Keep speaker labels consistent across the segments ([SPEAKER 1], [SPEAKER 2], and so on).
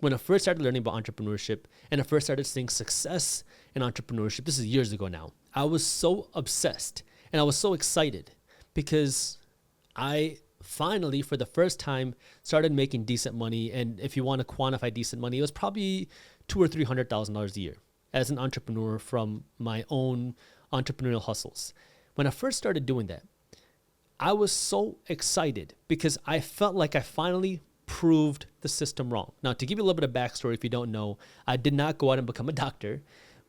[SPEAKER 1] when I first started learning about entrepreneurship and I first started seeing success in entrepreneurship, this is years ago now, I was so obsessed and I was so excited because I finally, for the first time, started making decent money. And if you want to quantify decent money, it was probably $200,000 or $300,000 a year as an entrepreneur from my own entrepreneurial hustles. When I first started doing that, I was so excited because I felt like I finally proved the system wrong. Now, to give you a little bit of backstory, if you don't know, I did not go out and become a doctor,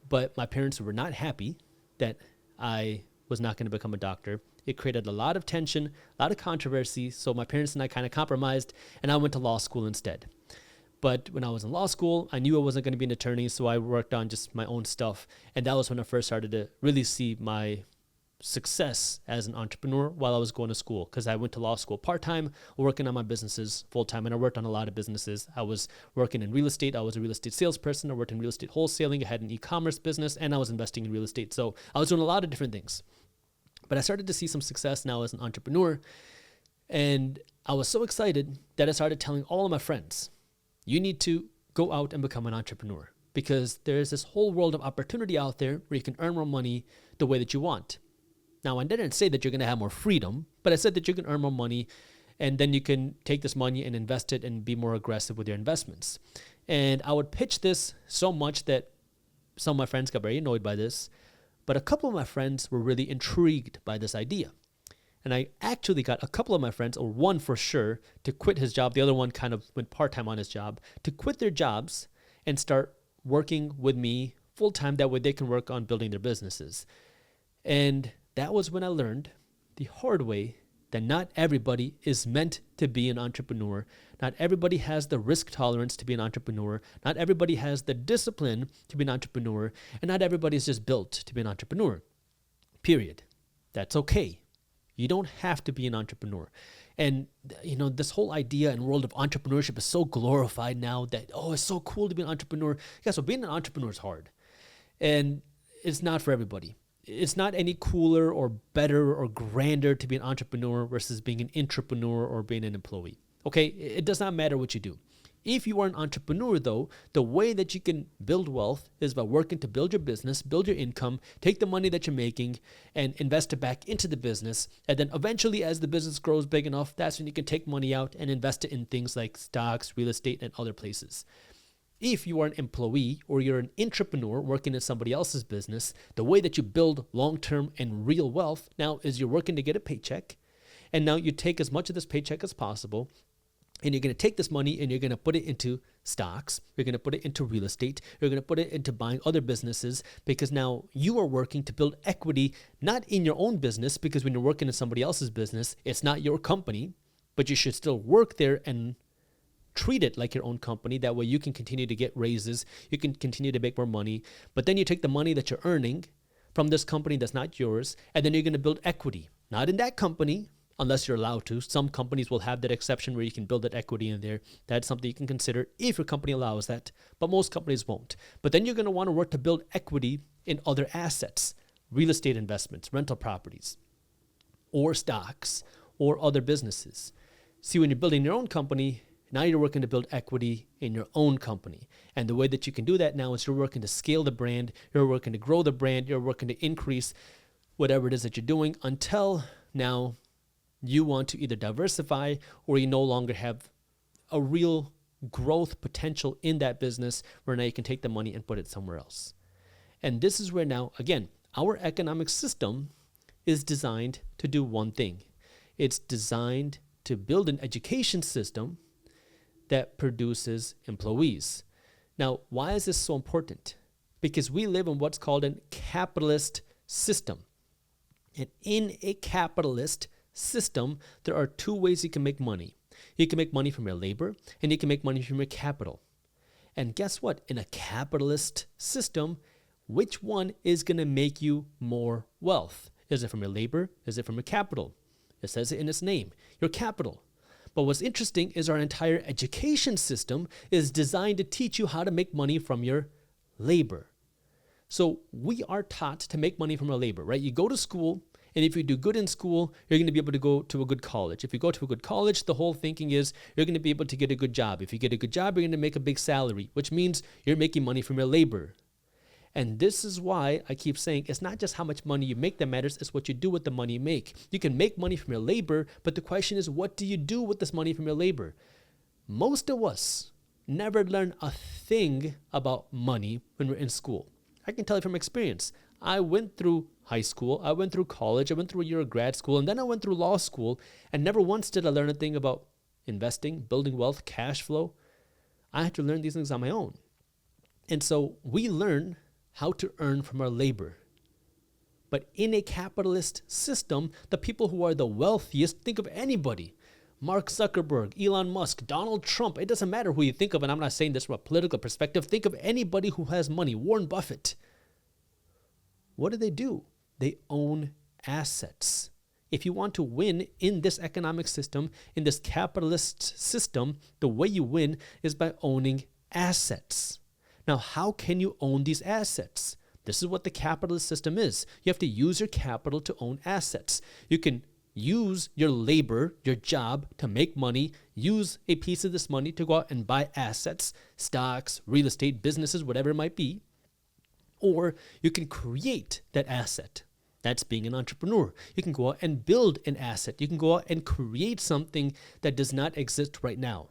[SPEAKER 1] but my parents were not happy that I was not going to become a doctor. It created a lot of tension, a lot of controversy. So my parents and I kind of compromised, and I went to law school instead. But when I was in law school, I knew I wasn't going to be an attorney, so I worked on just my own stuff. And that was when I first started to really see my success as an entrepreneur while I was going to school, because I went to law school part-time, working on my businesses full-time, and I worked on a lot of businesses. I was working in real estate. I was a real estate salesperson. I worked in real estate wholesaling. I had an e-commerce business, and I was investing in real estate. So I was doing a lot of different things. But I started to see some success now as an entrepreneur, and I was so excited that I started telling all of my friends, you need to go out and become an entrepreneur, because there's this whole world of opportunity out there where you can earn more money the way that you want. Now, I didn't say that you're going to have more freedom, but I said that you can earn more money, and then you can take this money and invest it and be more aggressive with your investments. And I would pitch this so much that some of my friends got very annoyed by this, but a couple of my friends were really intrigued by this idea. And I actually got a couple of my friends, or one for sure, to quit his job. The other one kind of went part-time on his job, to quit their jobs and start working with me full-time. That way they can work on building their businesses. And that was when I learned the hard way that not everybody is meant to be an entrepreneur. Not everybody has the risk tolerance to be an entrepreneur. Not everybody has the discipline to be an entrepreneur. And not everybody is just built to be an entrepreneur. Period. That's okay. You don't have to be an entrepreneur. And, you know, this whole idea and world of entrepreneurship is so glorified now that, oh, it's so cool to be an entrepreneur. Yeah, so being an entrepreneur is hard. And it's not for everybody. It's not any cooler or better or grander to be an entrepreneur versus being an intrapreneur or being an employee. Okay, it does not matter what you do. If you are an entrepreneur, though, the way that you can build wealth is by working to build your business, build your income, take the money that you're making and invest it back into the business. And then eventually, as the business grows big enough, that's when you can take money out and invest it in things like stocks, real estate, and other places. If you are an employee or you're an intrapreneur working in somebody else's business, the way that you build long-term and real wealth now is you're working to get a paycheck. And now you take as much of this paycheck as possible, and you're going to take this money and you're going to put it into stocks. You're going to put it into real estate. You're going to put it into buying other businesses, because now you are working to build equity, not in your own business, because when you're working in somebody else's business, it's not your company, but you should still work there and treat it like your own company. That way you can continue to get raises. You can continue to make more money. But then you take the money that you're earning from this company that's not yours, and then you're going to build equity. Not in that company, unless you're allowed to. Some companies will have that exception where you can build that equity in there. That's something you can consider if your company allows that. But most companies won't. But then you're going to want to work to build equity in other assets, real estate investments, rental properties, or stocks, or other businesses. See, when you're building your own company, now you're working to build equity in your own company. And the way that you can do that now is you're working to scale the brand, you're working to grow the brand, you're working to increase whatever it is that you're doing until now you want to either diversify or you no longer have a real growth potential in that business where now you can take the money and put it somewhere else. And this is where now, again, our economic system is designed to do one thing. It's designed to build an education system that produces employees. Now, why is this so important? Because we live in what's called a capitalist system. And in a capitalist system, there are two ways you can make money. You can make money from your labor, and you can make money from your capital. And guess what? In a capitalist system, which one is going to make you more wealth? Is it from your labor? Is it from your capital? It says it in its name, your capital. But what's interesting is our entire education system is designed to teach you how to make money from your labor. So we are taught to make money from our labor, right? You go to school And if you do good in school, you're going to be able to go to a good college. If you go to a good college, the whole thinking is you're going to be able to get a good job. If you get a good job, you're going to make a big salary, which means you're making money from your labor. And this is why I keep saying it's not just how much money you make that matters, it's what you do with the money you make. You can make money from your labor, but the question is, what do you do with this money from your labor? Most of us never learn a thing about money when we're in school. I can tell you from experience. I went through high school, I went through college, I went through a year of grad school, and then I went through law school, and never once did I learn a thing about investing, building wealth, cash flow. I had to learn these things on my own. And so we learn how to earn from our labor. But in a capitalist system, the people who are the wealthiest, think of anybody. Mark Zuckerberg, Elon Musk, Donald Trump, it doesn't matter who you think of, and I'm not saying this from a political perspective. Think of anybody who has money, Warren Buffett. What do? They own assets. If you want to win in this economic system, in this capitalist system, the way you win is by owning assets. Now, how can you own these assets? This is what the capitalist system is. You have to use your capital to own assets. You can use your labor, your job to make money, use a piece of this money to go out and buy assets, stocks, real estate, businesses, whatever it might be. Or you can create that asset. That's being an entrepreneur. You can go out and build an asset. You can go out and create something that does not exist right now.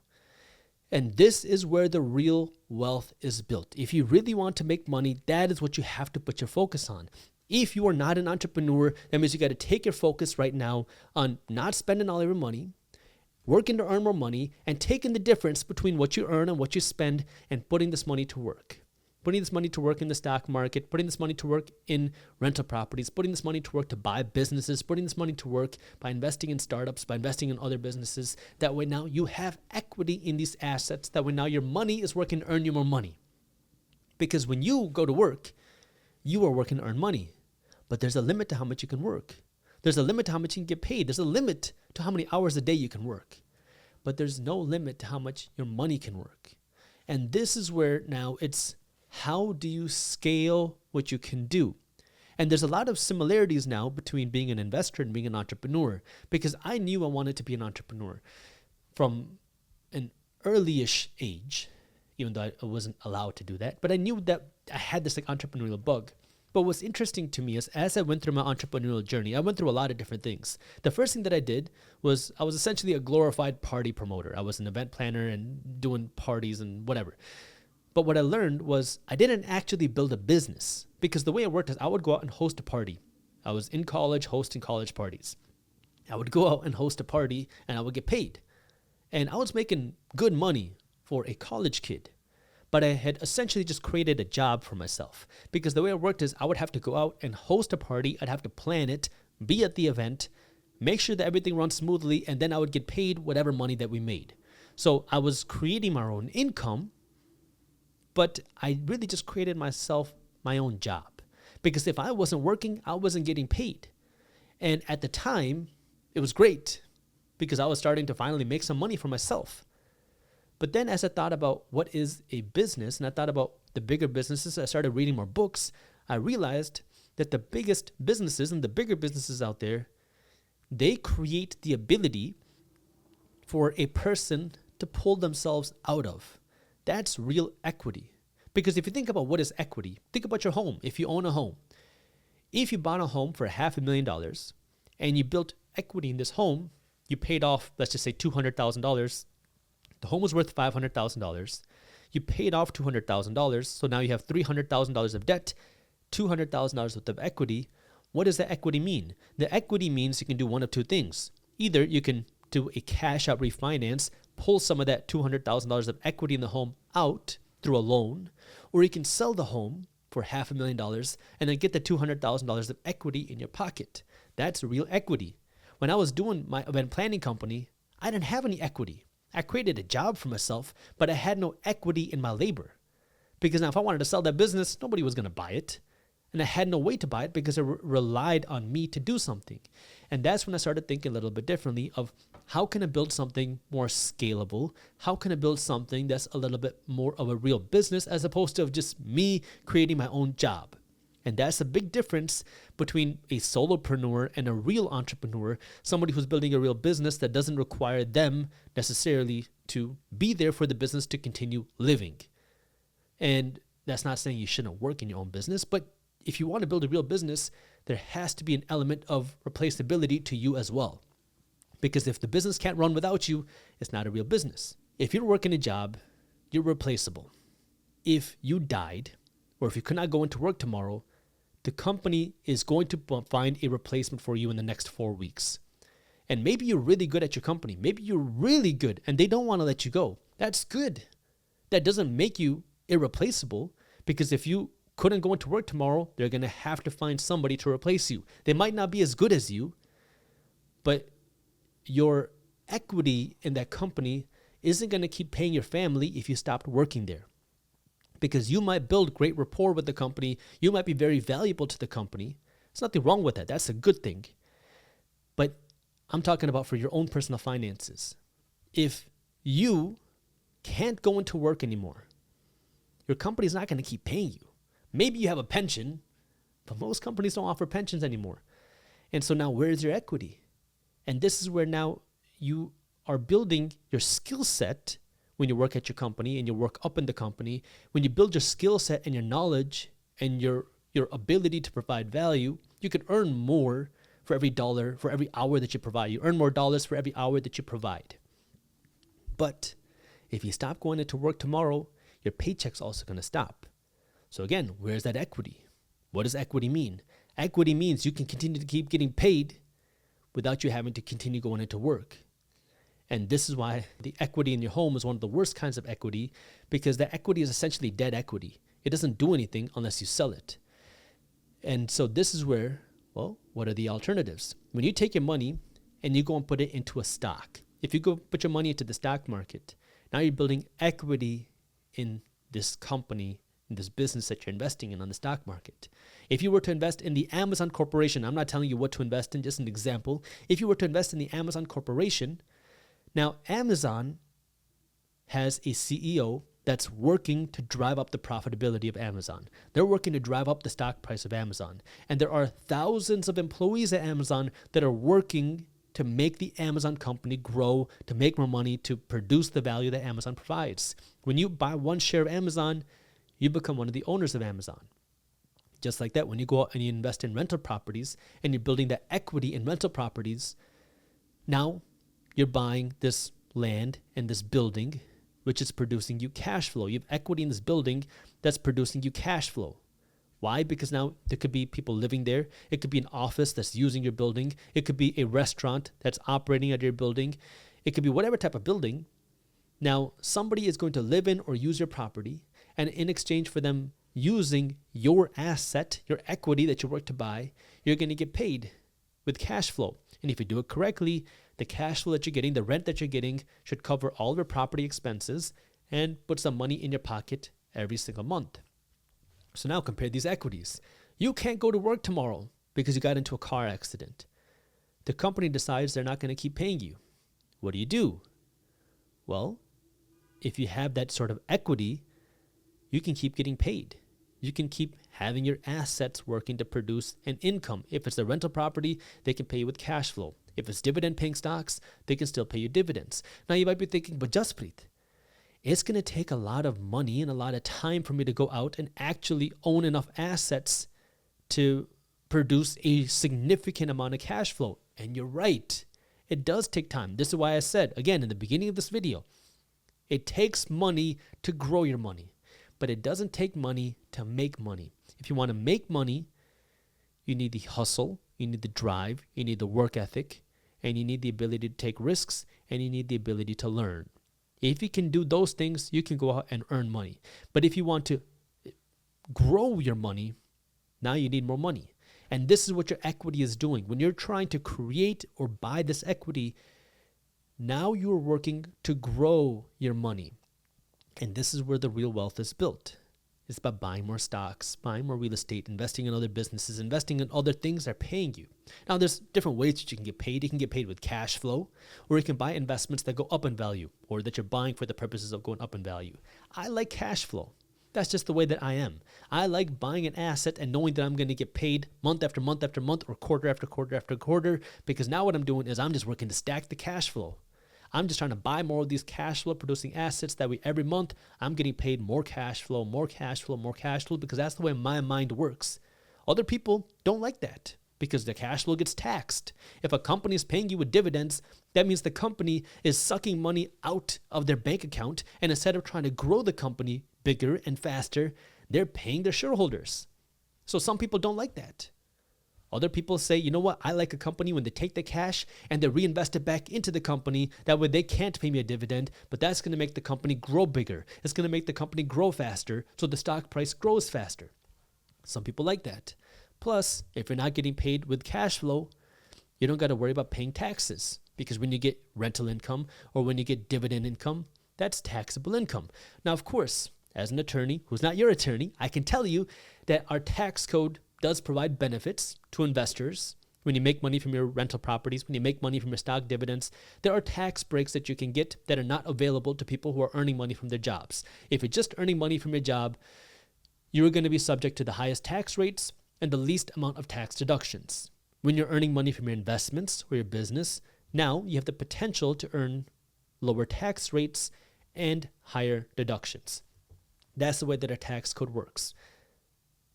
[SPEAKER 1] And this is where the real wealth is built. If you really want to make money, that is what you have to put your focus on. If you are not an entrepreneur, that means you got to take your focus right now on not spending all your money, working to earn more money, and taking the difference between what you earn and what you spend and putting this money to work. Putting this money to work in the stock market, putting this money to work in rental properties, putting this money to work to buy businesses, putting this money to work by investing in startups, by investing in other businesses. That way now you have equity in these assets. That way now your money is working to earn you more money. Because when you go to work, you are working to earn money. But there's a limit to how much you can work. There's a limit to how much you can get paid. There's a limit to how many hours a day you can work. But there's no limit to how much your money can work. And this is where now it's, how do you scale what you can do? And there's a lot of similarities now between being an investor and being an entrepreneur, because I knew I wanted to be an entrepreneur from an early-ish age, even though I wasn't allowed to do that. But I knew that I had this like entrepreneurial bug. But what's interesting to me is as I went through my entrepreneurial journey, I went through a lot of different things. The first thing that I did was I was essentially a glorified party promoter. I was an event planner and doing parties and whatever. But what I learned was I didn't actually build a business, because the way it worked is I would go out and host a party. I was in college hosting college parties. I would go out and host a party and I would get paid. And I was making good money for a college kid. But I had essentially just created a job for myself, because the way it worked is I would have to go out and host a party. I'd have to plan it, be at the event, make sure that everything runs smoothly, and then I would get paid whatever money that we made. So I was creating my own income, but I really just created myself my own job, because if I wasn't working, I wasn't getting paid. And at the time, it was great because I was starting to finally make some money for myself. But then as I thought about what is a business, and I thought about the bigger businesses, I started reading more books, I realized that the biggest businesses and the bigger businesses out there, they create the ability for a person to pull themselves out of. That's real equity. Because if you think about what is equity, think about your home. If you own a home, if you bought a home for $500,000 and you built equity in this home, you paid off, let's just say $200,000. The home was worth $500,000. You paid off $200,000. So now you have $300,000 of debt, $200,000 worth of equity. What does the equity mean? The equity means you can do one of two things. Either you can do a cash out refinance, pull some of that $200,000 of equity in the home out through a loan, or you can sell the home for $500,000 and then get the $200,000 of equity in your pocket. That's real equity. When I was doing my event planning company, I didn't have any equity. I created a job for myself, but I had no equity in my labor. Because now if I wanted to sell that business, nobody was going to buy it. And I had no way to buy it because it relied on me to do something. And that's when I started thinking a little bit differently of how can I build something more scalable? How can I build something that's a little bit more of a real business as opposed to just me creating my own job? And that's a big difference between a solopreneur and a real entrepreneur, somebody who's building a real business that doesn't require them necessarily to be there for the business to continue living. And that's not saying you shouldn't work in your own business, but if you want to build a real business, there has to be an element of replaceability to you as well. Because if the business can't run without you, it's not a real business. If you're working a job, you're replaceable. If you died, or if you could not go into work tomorrow, the company is going to find a replacement for you in the next 4 weeks. And maybe you're really good at your company. Maybe you're really good and they don't want to let you go. That's good. That doesn't make you irreplaceable, because if you couldn't go into work tomorrow, they're going to have to find somebody to replace you. They might not be as good as you, but your equity in that company isn't going to keep paying your family if you stopped working there. Because you might build great rapport with the company. You might be very valuable to the company. There's nothing wrong with that. That's a good thing. But I'm talking about for your own personal finances. If you can't go into work anymore, your company's not going to keep paying you. Maybe you have a pension, but most companies don't offer pensions anymore. And so now where's your equity? And this is where now you are building your skill set. When you work at your company and you work up in the company, when you build your skill set and your knowledge and your ability to provide value, you could earn more for every dollar, for every hour that you provide. You earn more dollars for every hour that you provide. But if you stop going into work tomorrow, your paycheck's also going to stop. So again, where's that equity? What does equity mean? Equity means you can continue to keep getting paid without you having to continue going into work. And this is why the equity in your home is one of the worst kinds of equity, because the equity is essentially dead equity. It doesn't do anything unless you sell it. And so this is where, well, what are the alternatives? When you take your money and you go and put it into a stock, if you go put your money into the stock market, now you're building equity in this company, in this business that you're investing in on the stock market. If you were to invest in the Amazon Corporation, I'm not telling you what to invest in, just an example. If you were to invest in the Amazon Corporation, now, Amazon has a CEO that's working to drive up the profitability of Amazon. They're working to drive up the stock price of Amazon. And there are thousands of employees at Amazon that are working to make the Amazon company grow, to make more money, to produce the value that Amazon provides. When you buy one share of Amazon, you become one of the owners of Amazon. Just like that, when you go out and you invest in rental properties and you're building that equity in rental properties, now you're buying this land and this building, which is producing you cash flow. You have equity in this building that's producing you cash flow. Why? Because now there could be people living there. It could be an office that's using your building. It could be a restaurant that's operating at your building. It could be whatever type of building. Now, somebody is going to live in or use your property, and in exchange for them using your asset, your equity that you work to buy, you're going to get paid with cash flow. And if you do it correctly, the cash flow that you're getting, the rent that you're getting, should cover all of your property expenses and put some money in your pocket every single month. So now compare these equities. You can't go to work tomorrow because you got into a car accident. The company decides they're not going to keep paying you. What do? Well, if you have that sort of equity, you can keep getting paid. You can keep having your assets working to produce an income. If it's a rental property, they can pay you with cash flow. If it's dividend-paying stocks, they can still pay you dividends. Now, you might be thinking, but Jaspreet, it's going to take a lot of money and a lot of time for me to go out and actually own enough assets to produce a significant amount of cash flow. And you're right. It does take time. This is why I said, again, in the beginning of this video, it takes money to grow your money, but it doesn't take money to make money. If you want to make money, you need the hustle, you need the drive, you need the work ethic, and you need the ability to take risks, and you need the ability to learn. If you can do those things, you can go out and earn money. But if you want to grow your money, now you need more money. And this is what your equity is doing. When you're trying to create or buy this equity, now you're working to grow your money. And this is where the real wealth is built. It's about buying more stocks, buying more real estate, investing in other businesses, investing in other things that are paying you. Now, there's different ways that you can get paid. You can get paid with cash flow, or you can buy investments that go up in value, or that you're buying for the purposes of going up in value. I like cash flow. That's just the way that I am. I like buying an asset and knowing that I'm going to get paid month after month after month or quarter after quarter after quarter, because now what I'm doing is I'm just working to stack the cash flow. I'm just trying to buy more of these cash flow producing assets that every month I'm getting paid more cash flow, more cash flow, more cash flow, because that's the way my mind works. Other people don't like that because the cash flow gets taxed. If a company is paying you with dividends, that means the company is sucking money out of their bank account, and instead of trying to grow the company bigger and faster, they're paying their shareholders. So some people don't like that. Other people say, you know what, I like a company when they take the cash and they reinvest it back into the company. That way they can't pay me a dividend, but that's going to make the company grow bigger. It's going to make the company grow faster, so the stock price grows faster. Some people like that. Plus, if you're not getting paid with cash flow, you don't got to worry about paying taxes, because when you get rental income or when you get dividend income, that's taxable income. Now, of course, as an attorney who's not your attorney, I can tell you that our tax code does provide benefits to investors. When you make money from your rental properties, when you make money from your stock dividends, there are tax breaks that you can get that are not available to people who are earning money from their jobs. If you're just earning money from your job, you're going to be subject to the highest tax rates and the least amount of tax deductions. When you're earning money from your investments or your business, now you have the potential to earn lower tax rates and higher deductions. That's the way that our tax code works.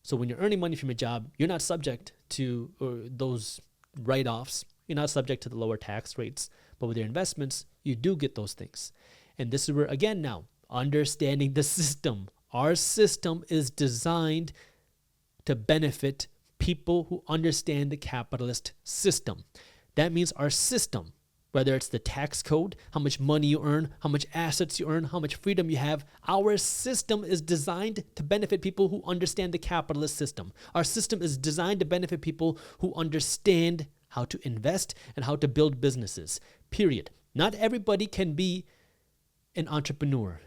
[SPEAKER 1] So when you're earning money from your job, you're not subject to those write-offs. You're not subject to the lower tax rates. But with your investments, you do get those things. And this is where, again now, understanding the system. Our system is designed to benefit people who understand the capitalist system. That means our system, whether it's the tax code, how much money you earn, how much assets you earn, how much freedom you have, our system is designed to benefit people who understand the capitalist system. Our system is designed to benefit people who understand how to invest and how to build businesses, period. Not everybody can be an entrepreneur.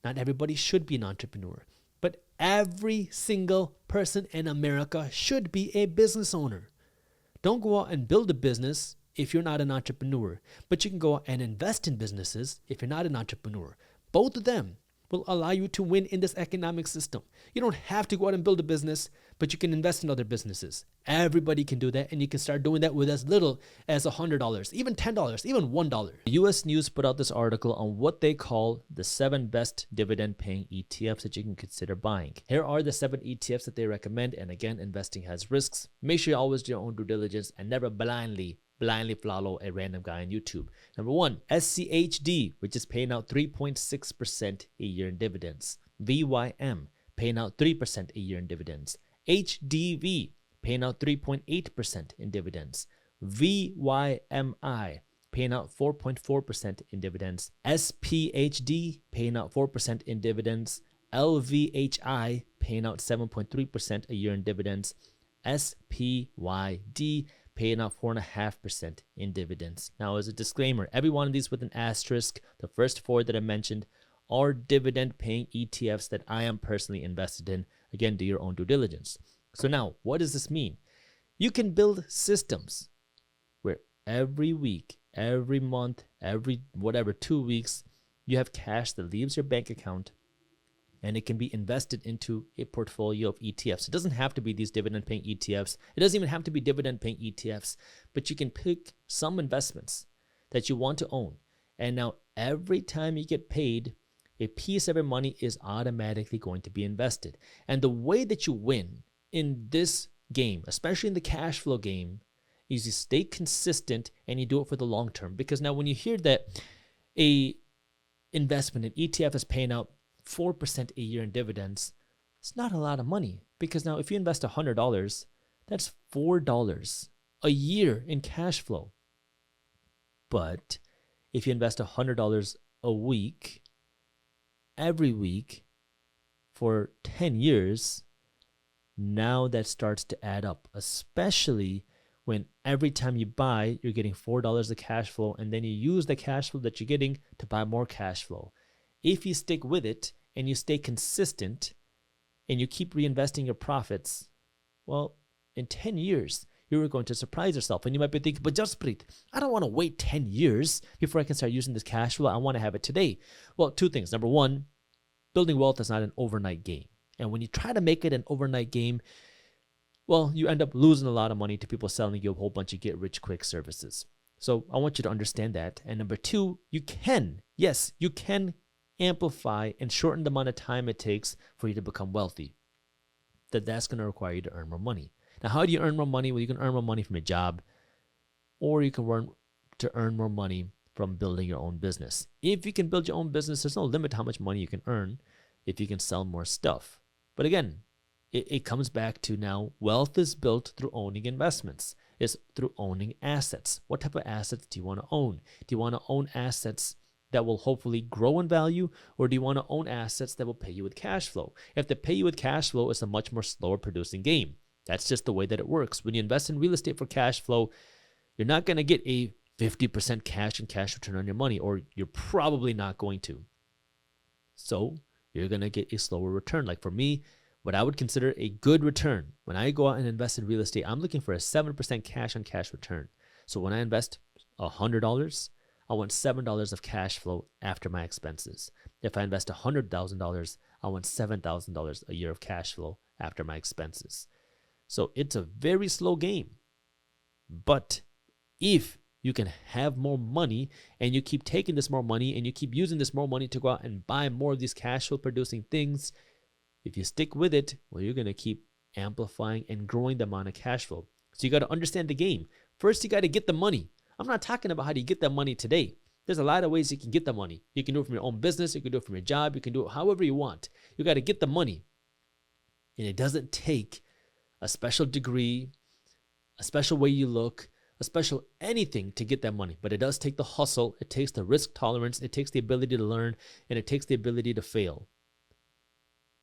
[SPEAKER 1] Not everybody should be an entrepreneur. But every single person in America should be a business owner. Don't go out and build a business if you're not an entrepreneur, but you can go out and invest in businesses if you're not an entrepreneur. Both of them will allow you to win in this economic system. You don't have to go out and build a business, but you can invest in other businesses. Everybody can do that, and you can start doing that with as little as $100, even $10, even $1. US News put out this article on what they call the 7 best dividend-paying ETFs that you can consider buying. Here are the 7 ETFs that they recommend, and again, investing has risks. Make sure you always do your own due diligence and never blindly follow a random guy on YouTube. Number 1, SCHD, which is paying out 3.6% a year in dividends. VYM, paying out 3% a year in dividends. HDV, paying out 3.8% in dividends. VYMI, paying out 4.4% in dividends. SPHD, paying out 4% in dividends. LVHI, paying out 7.3% a year in dividends. SPYD, paying out 4.5% in dividends. Now, as a disclaimer, every one of these with an asterisk, the first 4 that I mentioned are dividend-paying ETFs that I am personally invested in. Again, do your own due diligence. So now, what does this mean? You can build systems where every week, every month, every 2 weeks, you have cash that leaves your bank account, and it can be invested into a portfolio of ETFs. It doesn't have to be these dividend-paying ETFs. It doesn't even have to be dividend-paying ETFs, but you can pick some investments that you want to own. And now every time you get paid, a piece of your money is automatically going to be invested. And the way that you win in this game, especially in the cash flow game, is you stay consistent and you do it for the long term. Because now when you hear that a investment in ETF is paying out 4% a year in dividends, it's not a lot of money, because now if you invest $100, that's $4 a year in cash flow. But if you invest $100 a week, every week for 10 years, now that starts to add up, especially when every time you buy, you're getting $4 of cash flow, and then you use the cash flow that you're getting to buy more cash flow. If you stick with it and you stay consistent and you keep reinvesting your profits, well, in 10 years, you're going to surprise yourself. And you might be thinking, but Jaspreet, I don't want to wait 10 years before I can start using this cash flow. I want to have it today. Well, 2 things. Number 1, building wealth is not an overnight game. And when you try to make it an overnight game, well, you end up losing a lot of money to people selling you a whole bunch of get-rich-quick services. So I want you to understand that. And number two, you can amplify and shorten the amount of time it takes for you to become wealthy. That's going to require you to earn more money. Now, how do you earn more money? Well, you can earn more money from a job, or you can earn more money from building your own business. If you can build your own business, there's no limit to how much money you can earn if you can sell more stuff. But again, it comes back to now, wealth is built through owning investments. It's through owning assets. What type of assets do you want to own? Do you want to own assets that will hopefully grow in value, or do you want to own assets that will pay you with cash flow? If they pay you with cash flow, it's a much more slower producing game. That's just the way that it works. When you invest in real estate for cash flow, you're not going to get a 50% cash and cash return on your money, or you're probably not going to. So you're going to get a slower return. Like for me, what I would consider a good return, when I go out and invest in real estate, I'm looking for a 7% cash on cash return. So when I invest $100, I want $7 of cash flow after my expenses. If I invest $100,000, I want $7,000 a year of cash flow after my expenses. So it's a very slow game. But if you can have more money and you keep taking this more money and you keep using this more money to go out and buy more of these cash flow producing things, if you stick with it, well, you're going to keep amplifying and growing the amount of cash flow. So you got to understand the game. First, you got to get the money. I'm not talking about how do you get that money today. There's a lot of ways you can get the money. You can do it from your own business. You can do it from your job. You can do it however you want. You got to get the money. And it doesn't take a special degree, a special way you look, a special anything to get that money. But it does take the hustle. It takes the risk tolerance. It takes the ability to learn. And it takes the ability to fail.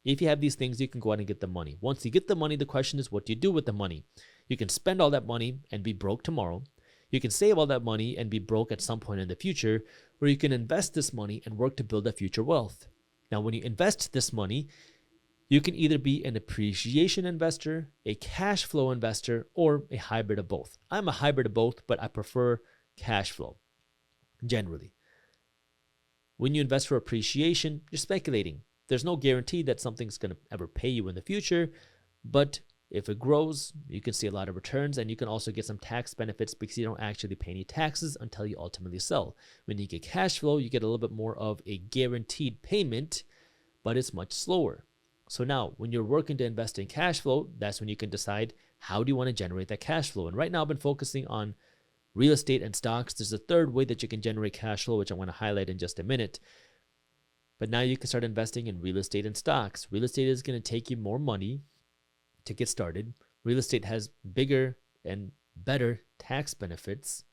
[SPEAKER 1] If you have these things, you can go out and get the money. Once you get the money, the question is, what do you do with the money? You can spend all that money and be broke tomorrow. You can save all that money and be broke at some point in the future, or you can invest this money and work to build a future wealth. Now, when you invest this money, you can either be an appreciation investor, a cash flow investor, or a hybrid of both. I'm a hybrid of both, but I prefer cash flow, generally. When you invest for appreciation, you're speculating. There's no guarantee that something's going to ever pay you in the future, but if it grows, you can see a lot of returns, and you can also get some tax benefits because you don't actually pay any taxes until you ultimately sell. When you get cash flow, you get a little bit more of a guaranteed payment, but it's much slower. So now, when you're working to invest in cash flow, that's when you can decide how do you want to generate that cash flow. And right now, I've been focusing on real estate and stocks. There's a third way that you can generate cash flow, which I want to highlight in just a minute. But now you can start investing in real estate and stocks. Real estate is going to take you more money to get started. Real estate has bigger and better tax benefits,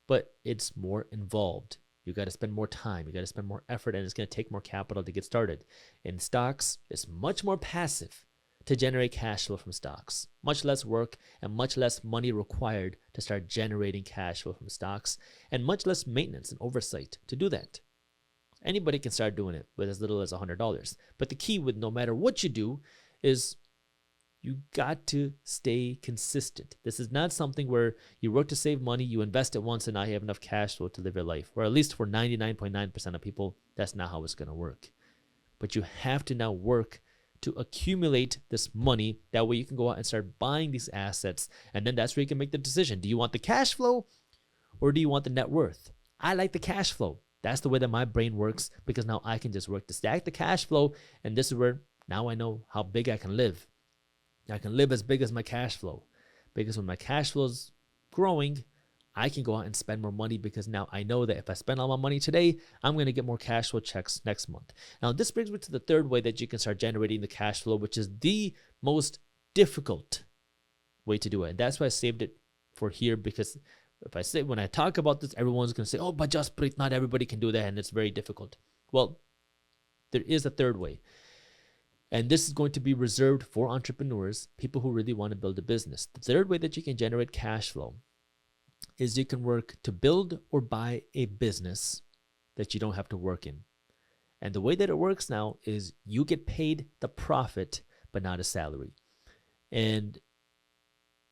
[SPEAKER 1] but it's more involved. You got to spend more time. You got to spend more effort, and it's going to take more capital to get started. In stocks, it's much more passive to generate cash flow from stocks. Much less work and much less money required to start generating cash flow from stocks, and much less maintenance and oversight to do that. Anybody can start doing it with as little as $100. But the key with no matter what you do is you got to stay consistent. This is not something where you work to save money, you invest it once, and now you have enough cash flow to live your life. Or at least for 99.9% of people, that's not how it's going to work. But you have to now work to accumulate this money. That way you can go out and start buying these assets. And then that's where you can make the decision. Do you want the cash flow or do you want the net worth? I like the cash flow. That's the way that my brain works, because now I can just work to stack the cash flow, and this is where now I know how big I can live. I can live as big as my cash flow, because when my cash flow is growing, I can go out and spend more money, because now I know that if I spend all my money today, I'm going to get more cash flow checks next month. Now, this brings me to the third way that you can start generating the cash flow, which is the most difficult way to do it. And that's why I saved it for here, because when I talk about this, everyone's going to say, oh, but Jaspreet, not everybody can do that, and it's very difficult. Well, there is a third way. And this is going to be reserved for entrepreneurs, people who really want to build a business. The third way that you can generate cash flow is you can work to build or buy a business that you don't have to work in. And the way that it works now is you get paid the profit, but not a salary. And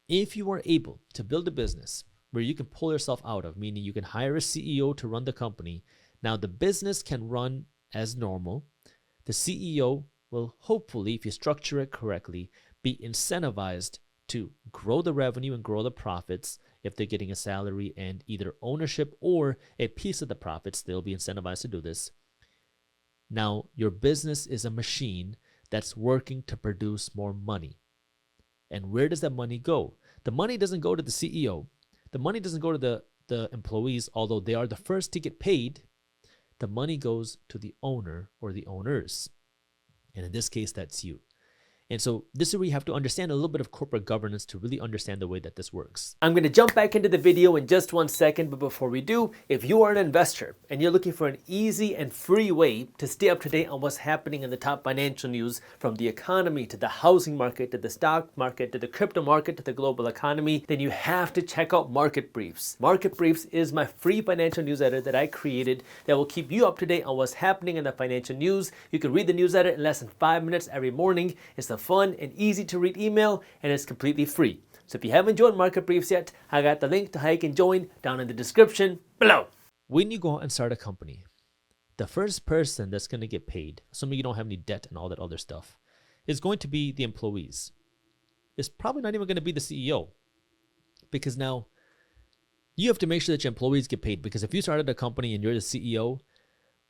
[SPEAKER 1] if you are able to build a business where you can pull yourself out of, meaning you can hire a CEO to run the company, now the business can run as normal. the CEO will hopefully, if you structure it correctly, be incentivized to grow the revenue and grow the profits. If they're getting a salary and either ownership or a piece of the profits, they'll be incentivized to do this. Now, your business is a machine that's working to produce more money. And where does that money go? The money doesn't go to the CEO. The money doesn't go to the employees, although they are the first to get paid. The money goes to the owner or the owners. And in this case, that's you. And so this is where you have to understand a little bit of corporate governance to really understand the way that this works. I'm going to jump back into the video in just 1 second, but before we do, if you are an investor and you're looking for an easy and free way to stay up to date on what's happening in the top financial news, from the economy to the housing market to the stock market to the crypto market to the global economy, then you have to check out Market Briefs. Market Briefs is my free financial newsletter that I created that will keep you up to date on what's happening in the financial news. You can read the newsletter in less than 5 minutes every morning. It's a fun and easy to read email, and it's completely free. So if you haven't joined Market Briefs yet, I got the link to how you can join down in the description below. When you go out and start a company, the first person that's going to get paid, assuming you don't have any debt and all that other stuff, is going to be the employees. It's probably not even going to be the CEO, because now you have to make sure that your employees get paid, because if you started a company and you're the CEO,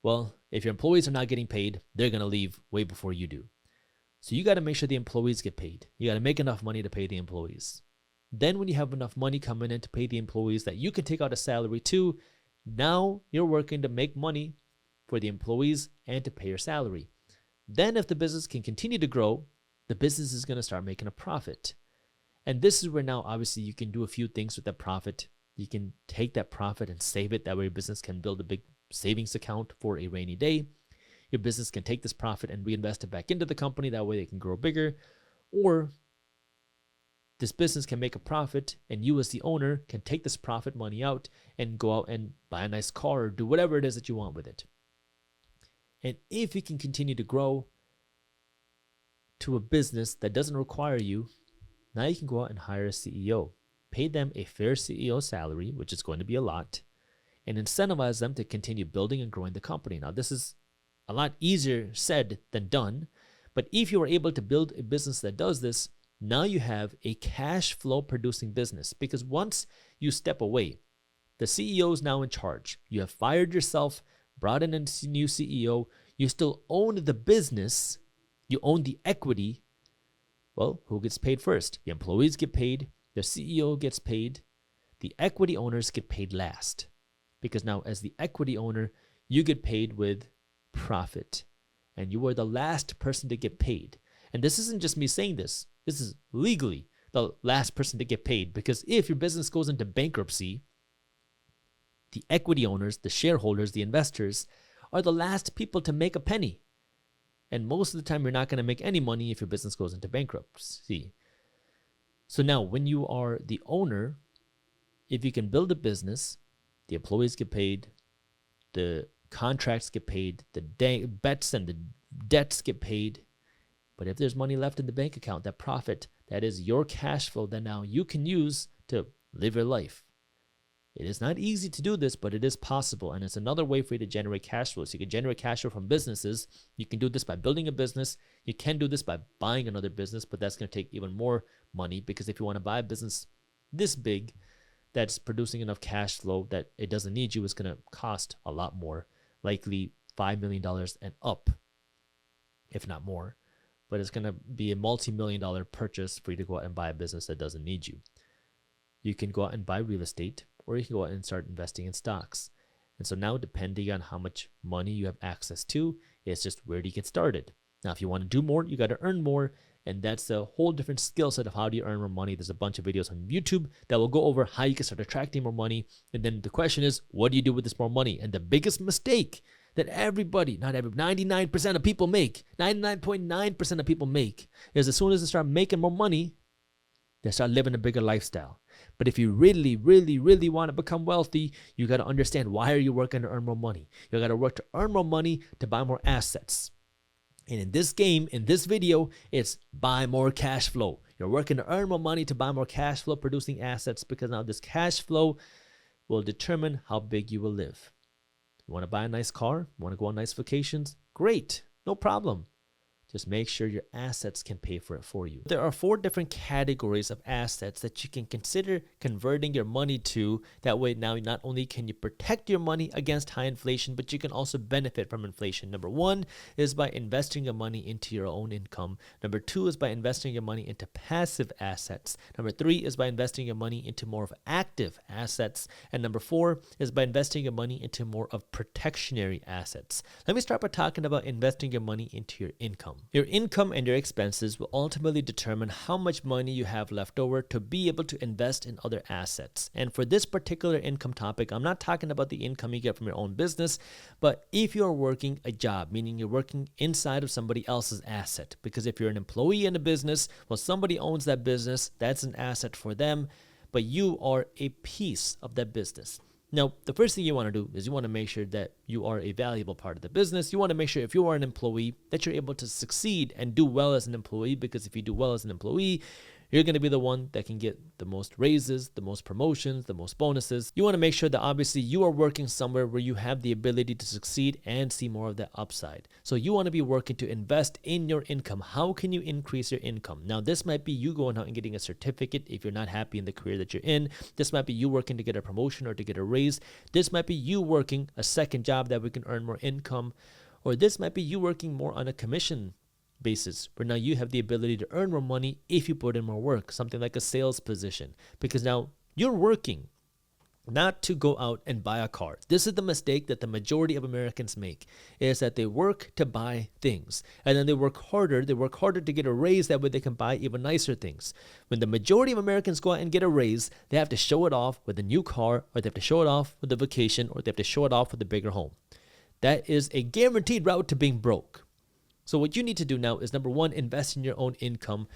[SPEAKER 1] well, if your employees are not getting paid, they're going to leave way before you do. So you got to make sure the employees get paid. You got to make enough money to pay the employees. Then when you have enough money coming in to pay the employees that you can take out a salary too, now you're working to make money for the employees and to pay your salary. Then if the business can continue to grow, the business is going to start making a profit. And this is where now obviously you can do a few things with that profit. You can take that profit and save it. That way your business can build a big savings account for a rainy day. Your business can take this profit and reinvest it back into the company. That way they can grow bigger. Or this business can make a profit and you as the owner can take this profit money out and go out and buy a nice car or do whatever it is that you want with it. And if you can continue to grow to a business that doesn't require you, now you can go out and hire a CEO. Pay them a fair CEO salary, which is going to be a lot, and incentivize them to continue building and growing the company. Now, this is a lot easier said than done, but if you are able to build a business that does this, now you have a cash flow producing business, because once you step away, the CEO is now in charge. You have fired yourself, brought in a new CEO, you still own the business, you own the equity. Well, who gets paid first? The employees get paid, the CEO gets paid, the equity owners get paid last. Because now as the equity owner, you get paid with profit, and you are the last person to get paid. And this isn't just me saying this. This is legally the last person to get paid, because if your business goes into bankruptcy, the equity owners, the shareholders, the investors are the last people to make a penny. And most of the time, you're not going to make any money if your business goes into bankruptcy. So now when you are the owner, if you can build a business, the employees get paid, the contracts get paid, the bets and the debts get paid. But if there's money left in the bank account, that profit, that is your cash flow that now you can use to live your life. It is not easy to do this, but it is possible. And it's another way for you to generate cash flow. So you can generate cash flow from businesses. You can do this by building a business. You can do this by buying another business, but that's going to take even more money, because if you want to buy a business this big that's producing enough cash flow that it doesn't need you, it's going to cost a lot more. Likely $5 million and up, if not more. But it's going to be a multi-million-dollar purchase for you to go out and buy a business that doesn't need you. You can go out and buy real estate, or you can go out and start investing in stocks. And so now, depending on how much money you have access to, it's just where do you get started. Now, if you want to do more, you got to earn more. And that's a whole different skill set of how do you earn more money. There's a bunch of videos on YouTube that will go over how you can start attracting more money. And then the question is, what do you do with this more money? And the biggest mistake that 99% of people make, 99.9% of people make, is as soon as they start making more money, they start living a bigger lifestyle. But if you really, really, really want to become wealthy, you got to understand, why are you working to earn more money? You got to work to earn more money to buy more assets. And in this game, in this video, it's buy more cash flow. You're working to earn more money to buy more cash flow producing assets, because now this cash flow will determine how big you will live. You want to buy a nice car? You want to go on nice vacations? Great. No problem. Just make sure your assets can pay for it for you. There are 4 different categories of assets that you can consider converting your money to. That way now not only can you protect your money against high inflation, but you can also benefit from inflation. Number 1 is by investing your money into your own income. Number 2 is by investing your money into passive assets. Number 3 is by investing your money into more of active assets. And number 4 is by investing your money into more of protectionary assets. Let me start by talking about investing your money into your income. Your income and your expenses will ultimately determine how much money you have left over to be able to invest in other assets. And for this particular income topic, I'm not talking about the income you get from your own business, but if you're working a job, meaning you're working inside of somebody else's asset. Because if you're an employee in a business, well, somebody owns that business, that's an asset for them, but you are a piece of that business. Now, the first thing you want to do is you want to make sure that you are a valuable part of the business. You want to make sure if you are an employee that you're able to succeed and do well as an employee, because if you do well as an employee, you're going to be the one that can get the most raises, the most promotions, the most bonuses. You want to make sure that obviously you are working somewhere where you have the ability to succeed and see more of that upside. So you want to be working to invest in your income. How can you increase your income? Now, this might be you going out and getting a certificate if you're not happy in the career that you're in. This might be you working to get a promotion or to get a raise. This might be you working a second job that we can earn more income. Or this might be you working more on a commission basis, where now you have the ability to earn more money if you put in more work, something like a sales position, because now you're working not to go out and buy a car. This is the mistake that the majority of Americans make, is that they work to buy things, and then they work harder to get a raise, that way they can buy even nicer things. When the majority of Americans go out and get a raise, they have to show it off with a new car, or they have to show it off with a vacation, or they have to show it off with a bigger home. That is a guaranteed route to being broke. So what you need to do now is, number 1, invest in your own income,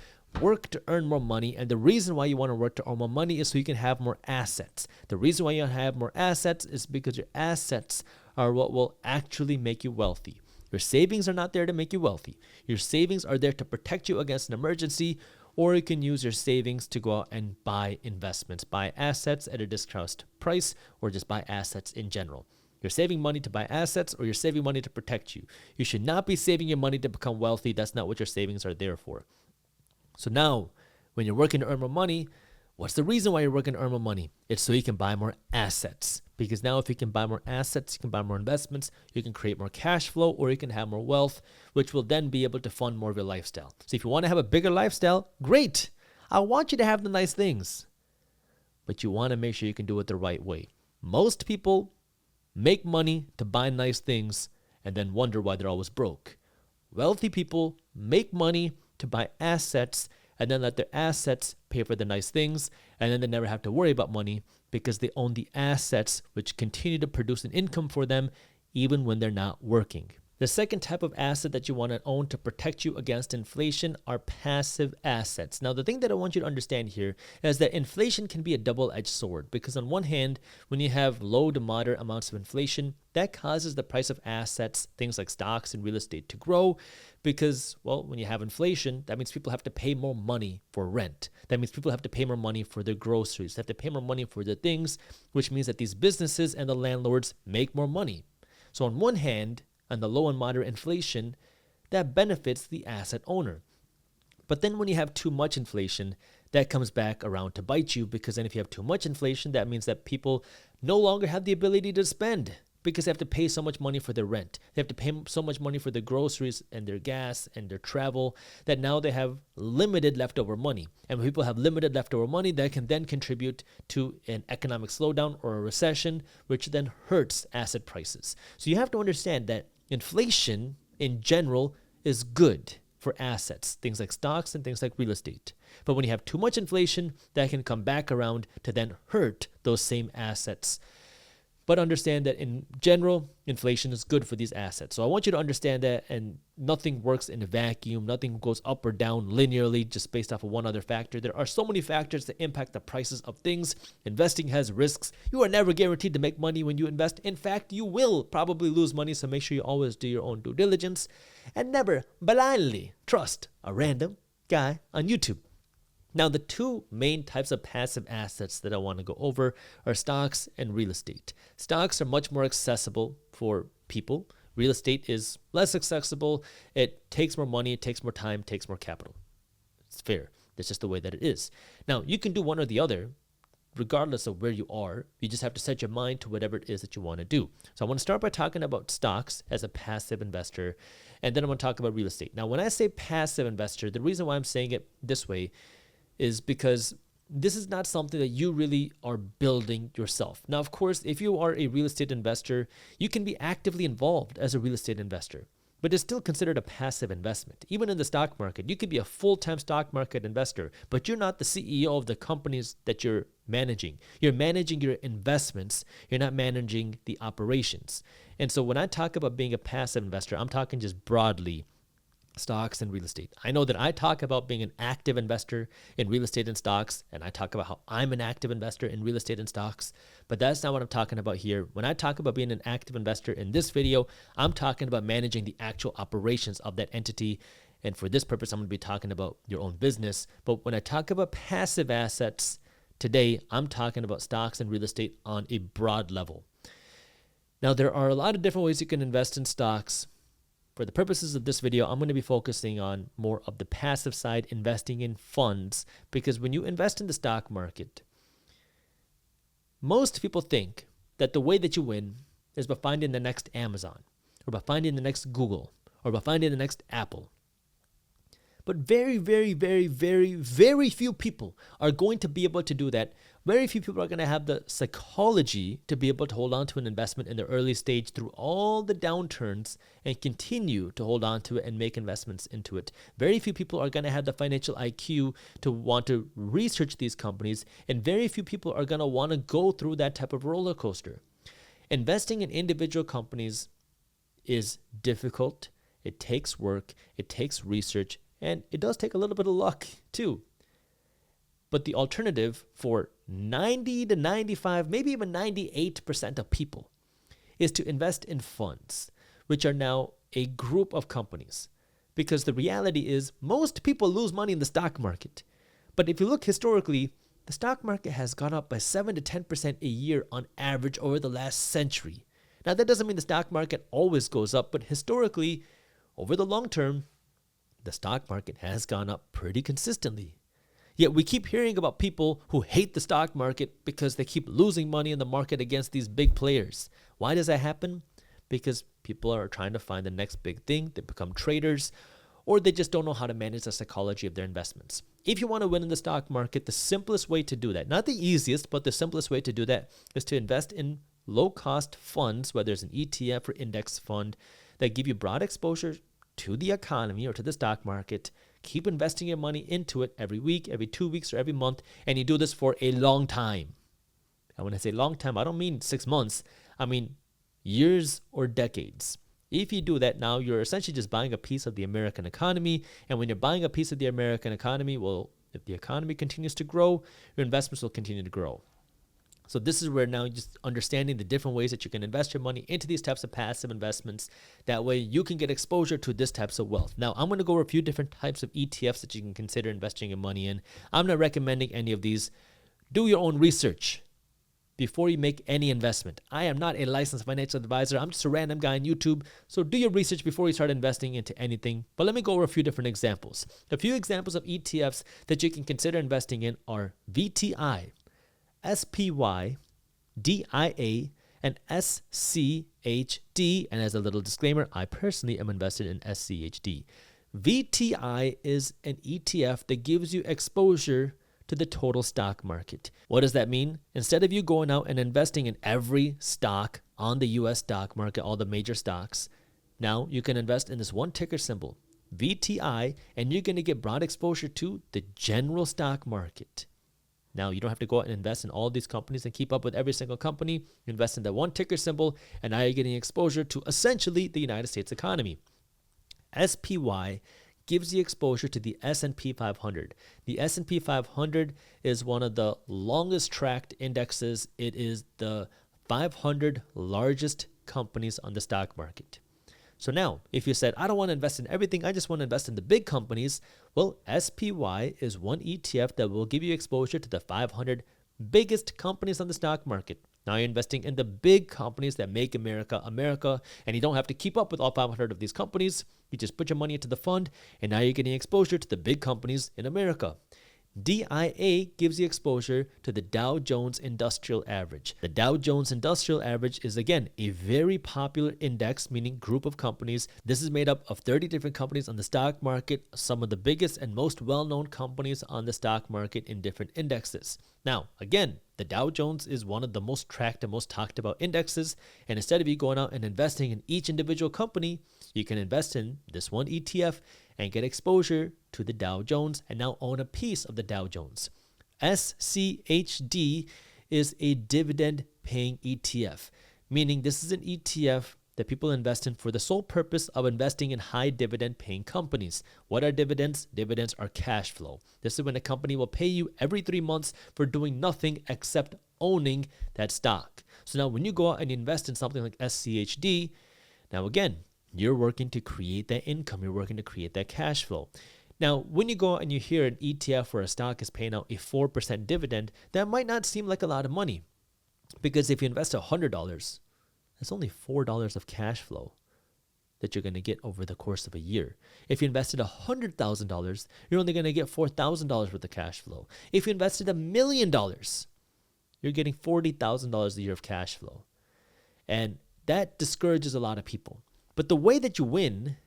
[SPEAKER 1] work to earn more money. And the reason why you want to work to earn more money is so you can have more assets. The reason why you have more assets is because your assets are what will actually make you wealthy. Your savings are not there to make you wealthy. Your savings are there to protect you against an emergency, or you can use your savings to go out and buy investments, buy assets at a discounted price, or just buy assets in general. You're saving money to buy assets, or you're saving money to protect you. You should not be saving your money to become wealthy. That's not what your savings are there for. So now, when you're working to earn more money, what's the reason why you're working to earn more money? It's so you can buy more assets. Because now if you can buy more assets, you can buy more investments, you can create more cash flow, or you can have more wealth, which will then be able to fund more of your lifestyle. So if you want to have a bigger lifestyle, great. I want you to have the nice things. But you want to make sure you can do it the right way. Most people make money to buy nice things and then wonder why they're always broke. Wealthy people make money to buy assets and then let their assets pay for the nice things, and then they never have to worry about money because they own the assets which continue to produce an income for them even when they're not working. The second type of asset that you want to own to protect you against inflation are passive assets. Now, the thing that I want you to understand here is that inflation can be a double-edged sword, because on one hand, when you have low to moderate amounts of inflation, that causes the price of assets, things like stocks and real estate, to grow because, well, when you have inflation, that means people have to pay more money for rent. That means people have to pay more money for their groceries. They have to pay more money for their things, which means that these businesses and the landlords make more money. So on one hand, and the low and moderate inflation, that benefits the asset owner. But then when you have too much inflation, that comes back around to bite you, because then if you have too much inflation, that means that people no longer have the ability to spend because they have to pay so much money for their rent. They have to pay so much money for their groceries and their gas and their travel, that now they have limited leftover money. And when people have limited leftover money, that can then contribute to an economic slowdown or a recession, which then hurts asset prices. So you have to understand that inflation in general is good for assets, things like stocks and things like real estate. But when you have too much inflation, that can come back around to then hurt those same assets. But understand that in general, inflation is good for these assets. So I want you to understand that, and nothing works in a vacuum. Nothing goes up or down linearly just based off of one other factor. There are so many factors that impact the prices of things. Investing has risks. You are never guaranteed to make money when you invest. In fact, you will probably lose money, so make sure you always do your own due diligence and never blindly trust a random guy on YouTube. Now, the two main types of passive assets that I want to go over are stocks and real estate. Stocks are much more accessible for people, Real estate is less accessible. It takes more money, it takes more time, it takes more capital. It's fair. That's just the way that it is. Now, you can do one or the other, regardless of where you are. You just have to set your mind to whatever it is that you want to do. So I want to start by talking about stocks as a passive investor, and then I'm going to talk about real estate. Now, when I say passive investor, the reason why I'm saying it this way is because this is not something that you really are building yourself. Now, of course, if you are a real estate investor, you can be actively involved as a real estate investor, but it's still considered a passive investment. Even in the stock market, you could be a full-time stock market investor, but you're not the CEO of the companies that you're managing. You're managing your investments. You're not managing the operations. And so when I talk about being a passive investor, I'm talking just broadly stocks and real estate. I know that I talk about being an active investor in real estate and stocks, and I talk about how I'm an active investor in real estate and stocks, but that's not what I'm talking about here. When I talk about being an active investor in this video, I'm talking about managing the actual operations of that entity. And for this purpose, I'm going to be talking about your own business. But when I talk about passive assets today, I'm talking about stocks and real estate on a broad level. Now, there are a lot of different ways you can invest in stocks. For the purposes of this video, I'm going to be focusing on more of the passive side, investing in funds, because when you invest in the stock market, most people think that the way that you win is by finding the next Amazon, or by finding the next Google, or by finding the next Apple. But very, very, very, very, very few people are going to be able to do that. Very few people are going to have the psychology to be able to hold on to an investment in the early stage through all the downturns and continue to hold on to it and make investments into it. Very few people are going to have the financial IQ to want to research these companies, and very few people are going to want to go through that type of roller coaster. Investing in individual companies is difficult. It takes work. It takes research. And it does take a little bit of luck too. But the alternative for 90 to 95, maybe even 98% of people is to invest in funds, which are now a group of companies. Because the reality is most people lose money in the stock market. But if you look historically, the stock market has gone up by 7 to 10% a year on average over the last century. Now, that doesn't mean the stock market always goes up, but historically, over the long term, the stock market has gone up pretty consistently. Yet we keep hearing about people who hate the stock market because they keep losing money in the market against these big players. Why does that happen? Because people are trying to find the next big thing. They become traders, or they just don't know how to manage the psychology of their investments. If you want to win in the stock market, the simplest way to do that, not the easiest, but the simplest way to do that is to invest in low-cost funds, whether it's an ETF or index fund, that give you broad exposure to the economy or to the stock market. Keep investing your money into it every week, every 2 weeks, or every month, and you do this for a long time. And when I say long time, I don't mean 6 months. I mean years or decades. If you do that now, you're essentially just buying a piece of the American economy. And when you're buying a piece of the American economy, well, if the economy continues to grow, your investments will continue to grow. So this is where now just understanding the different ways that you can invest your money into these types of passive investments. That way you can get exposure to this types of wealth. Now, I'm going to go over a few different types of ETFs that you can consider investing your money in. I'm not recommending any of these. Do your own research before you make any investment. I am not a licensed financial advisor. I'm just a random guy on YouTube. So do your research before you start investing into anything. But let me go over a few different examples. A few examples of ETFs that you can consider investing in are VTI, SPY, DIA, and SCHD. And as a little disclaimer, I personally am invested in SCHD. VTI is an ETF that gives you exposure to the total stock market. What does that mean? Instead of you going out and investing in every stock on the US stock market, all the major stocks, now you can invest in this one ticker symbol, VTI, and you're going to get broad exposure to the general stock market. Now, you don't have to go out and invest in all these companies and keep up with every single company. You invest in that one ticker symbol, and now you're getting exposure to essentially the United States economy. SPY gives you exposure to the S&P 500. The S&P 500 is one of the longest tracked indexes. It is the 500 largest companies on the stock market. So now, if you said, I don't want to invest in everything, I just want to invest in the big companies, well, SPY is one ETF that will give you exposure to the 500 biggest companies on the stock market. Now you're investing in the big companies that make America America, and you don't have to keep up with all 500 of these companies. You just put your money into the fund, and now you're getting exposure to the big companies in America. DIA gives you exposure to the Dow Jones Industrial Average. The Dow Jones Industrial Average is, again, a very popular index, meaning group of companies. This is made up of 30 different companies on the stock market, some of the biggest and most well-known companies on the stock market in different indexes. Now, again, the Dow Jones is one of the most tracked and most talked about indexes, and instead of you going out and investing in each individual company, you can invest in this one ETF and get exposure to the Dow Jones and now own a piece of the Dow Jones. SCHD is a dividend paying ETF, meaning this is an ETF that people invest in for the sole purpose of investing in high dividend paying companies. What are dividends? Dividends are cash flow. This is when a company will pay you every 3 months for doing nothing except owning that stock. So now when you go out and invest in something like SCHD, now again, you're working to create that income. You're working to create that cash flow. Now, when you go out and you hear an ETF where a stock is paying out a 4% dividend, that might not seem like a lot of money, because if you invest $100, that's only $4 of cash flow that you're going to get over the course of a year. If you invested $100,000, you're only going to get $4,000 worth of cash flow. If you invested $1 million, you're getting $40,000 a year of cash flow. And that discourages a lot of people. But the way that you win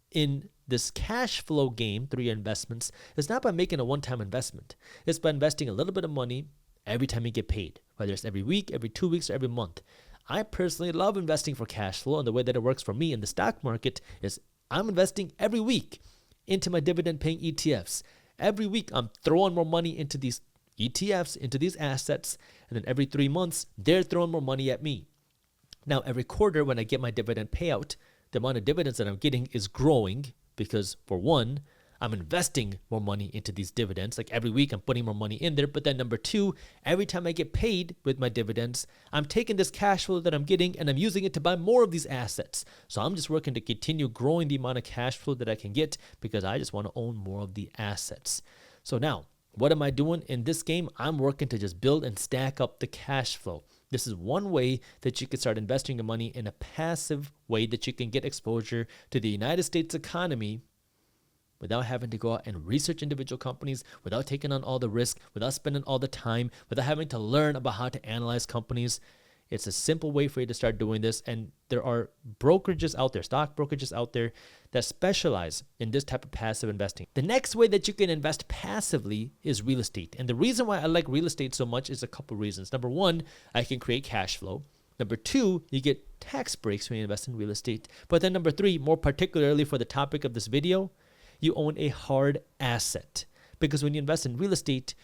[SPEAKER 1] in this cash flow game through your investments is not by making a one-time investment. It's by investing a little bit of money every time you get paid, whether it's every week, every 2 weeks, or every month. I personally love investing for cash flow, and the way that it works for me in the stock market is I'm investing every week into my dividend-paying ETFs. Every week, I'm throwing more money into these ETFs, into these assets, and then every 3 months, they're throwing more money at me. Now, every quarter when I get my dividend payout, the amount of dividends that I'm getting is growing because, for one, I'm investing more money into these dividends. Like every week, I'm putting more money in there. But then number two, every time I get paid with my dividends, I'm taking this cash flow that I'm getting and I'm using it to buy more of these assets. So I'm just working to continue growing the amount of cash flow that I can get because I just want to own more of the assets. So now, what am I doing in this game? I'm working to just build and stack up the cash flow. This is one way that you can start investing your money in a passive way that you can get exposure to the United States economy without having to go out and research individual companies, without taking on all the risk, without spending all the time, without having to learn about how to analyze companies. It's a simple way for you to start doing this. And there are brokerages out there, stock brokerages out there that specialize in this type of passive investing. The next way that you can invest passively is real estate. And the reason why I like real estate so much is a couple reasons. Number one, I can create cash flow. Number two, you get tax breaks when you invest in real estate. But then number three, more particularly for the topic of this video, you own a hard asset. Because when you invest in real estate,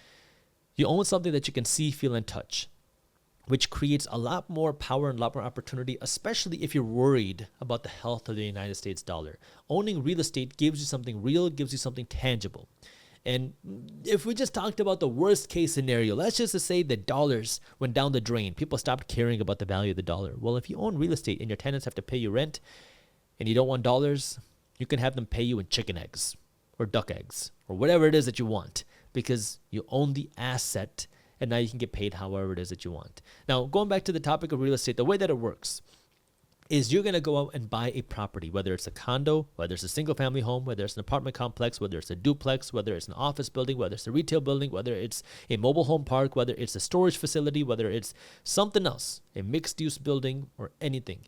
[SPEAKER 1] you own something that you can see, feel, and touch, which creates a lot more power and a lot more opportunity, especially if you're worried about the health of the United States dollar. Owning real estate gives you something real, gives you something tangible. And if we just talked about the worst case scenario, let's just say the dollars went down the drain. People stopped caring about the value of the dollar. Well, if you own real estate and your tenants have to pay you rent and you don't want dollars, you can have them pay you in chicken eggs or duck eggs or whatever it is that you want because you own the asset. And now you can get paid however it is that you want. Now, going back to the topic of real estate, the way that it works is you're going to go out and buy a property, whether it's a condo, whether it's a single family home, whether it's an apartment complex, whether it's a duplex, whether it's an office building, whether it's a retail building, whether it's a mobile home park, whether it's a storage facility, whether it's something else, a mixed use building or anything.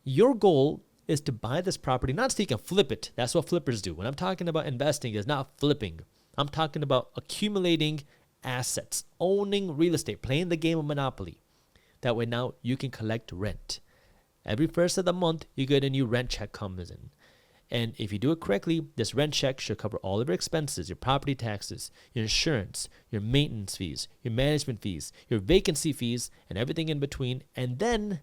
[SPEAKER 1] Your goal is to buy this property, not so you can flip it. That's what flippers do. When I'm talking about investing, it's not flipping. I'm talking about accumulating assets, owning real estate, playing the game of Monopoly. That way now you can collect rent. Every first of the month, you get a new rent check comes in. And if you do it correctly, this rent check should cover all of your expenses, your property taxes, your insurance, your maintenance fees, your management fees, your vacancy fees, and everything in between. And then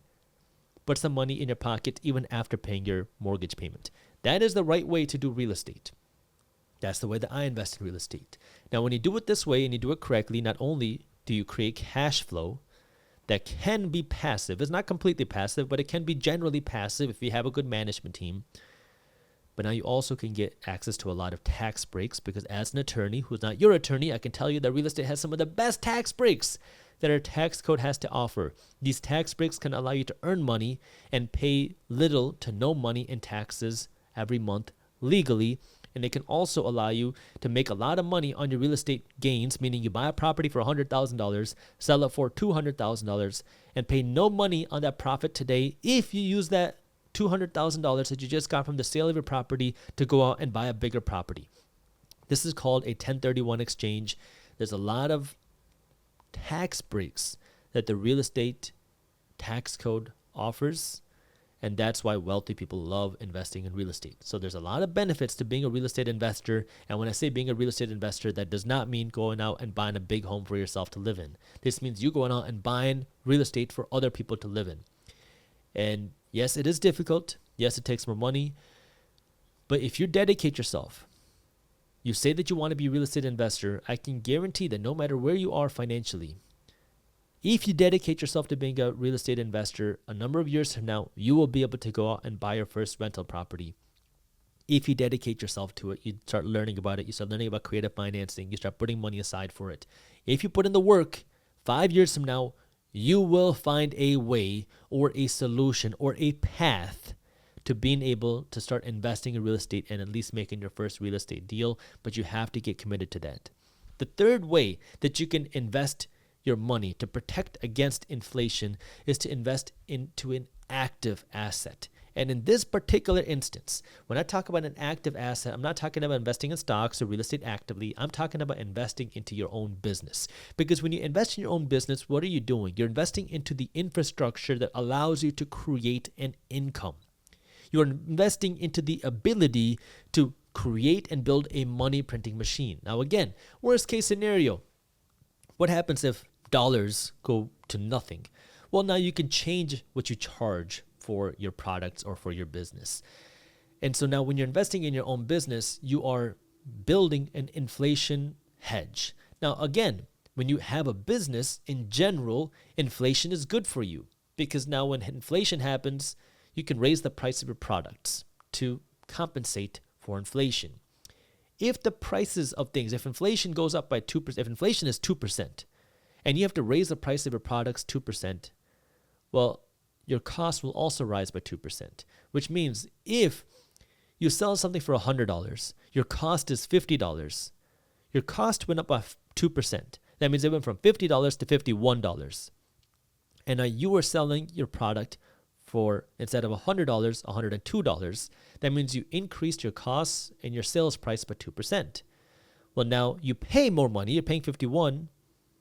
[SPEAKER 1] put some money in your pocket even after paying your mortgage payment. That is the right way to do real estate. That's the way that I invest in real estate. Now, when you do it this way and you do it correctly, not only do you create cash flow that can be passive, it's not completely passive, but it can be generally passive if you have a good management team. But now you also can get access to a lot of tax breaks because as an attorney who's not your attorney, I can tell you that real estate has some of the best tax breaks. that our tax code has to offer. These tax breaks can allow you to earn money and pay little to no money in taxes every month legally. And they can also allow you to make a lot of money on your real estate gains, meaning you buy a property for $100,000, sell it for $200,000, and pay no money on that profit today if you use that $200,000 that you just got from the sale of your property to go out and buy a bigger property. This is called a 1031 exchange. There's a lot of tax breaks that the real estate tax code offers, and that's why wealthy people love investing in real estate. So there's a lot of benefits to being a real estate investor. And when I say being a real estate investor, that does not mean going out and buying a big home for yourself to live in. This means you going out and buying real estate for other people to live in. And yes, it is difficult. Yes, it takes more money. But if you dedicate yourself, you say that you want to be a real estate investor, I can guarantee that no matter where you are financially, if you dedicate yourself to being a real estate investor, a number of years from now, you will be able to go out and buy your first rental property. If you dedicate yourself to it, you start learning about it, you start learning about creative financing, you start putting money aside for it. If you put in the work, 5 years from now, you will find a way or a solution or a path to being able to start investing in real estate and at least making your first real estate deal, but you have to get committed to that. The third way that you can invest your money to protect against inflation is to invest into an active asset. And in this particular instance, when I talk about an active asset, I'm not talking about investing in stocks or real estate actively. I'm talking about investing into your own business. Because when you invest in your own business, what are you doing? You're investing into the infrastructure that allows you to create an income. You're investing into the ability to create and build a money printing machine. Now again, worst case scenario, what happens if dollars go to nothing? Well, now you can change what you charge for your products or for your business. And so now when you're investing in your own business, you are building an inflation hedge. Now, again, when you have a business in general, inflation is good for you because now when inflation happens, you can raise the price of your products to compensate for inflation. If the prices of things, if inflation goes up by 2%, if inflation is 2%, and you have to raise the price of your products 2%, well, your cost will also rise by 2%, which means if you sell something for $100, your cost is $50. Your cost went up by 2%. That means it went from $50 to $51. And now you are selling your product for, instead of $100, $102. That means you increased your costs and your sales price by 2%. Well, now you pay more money. You're paying $51,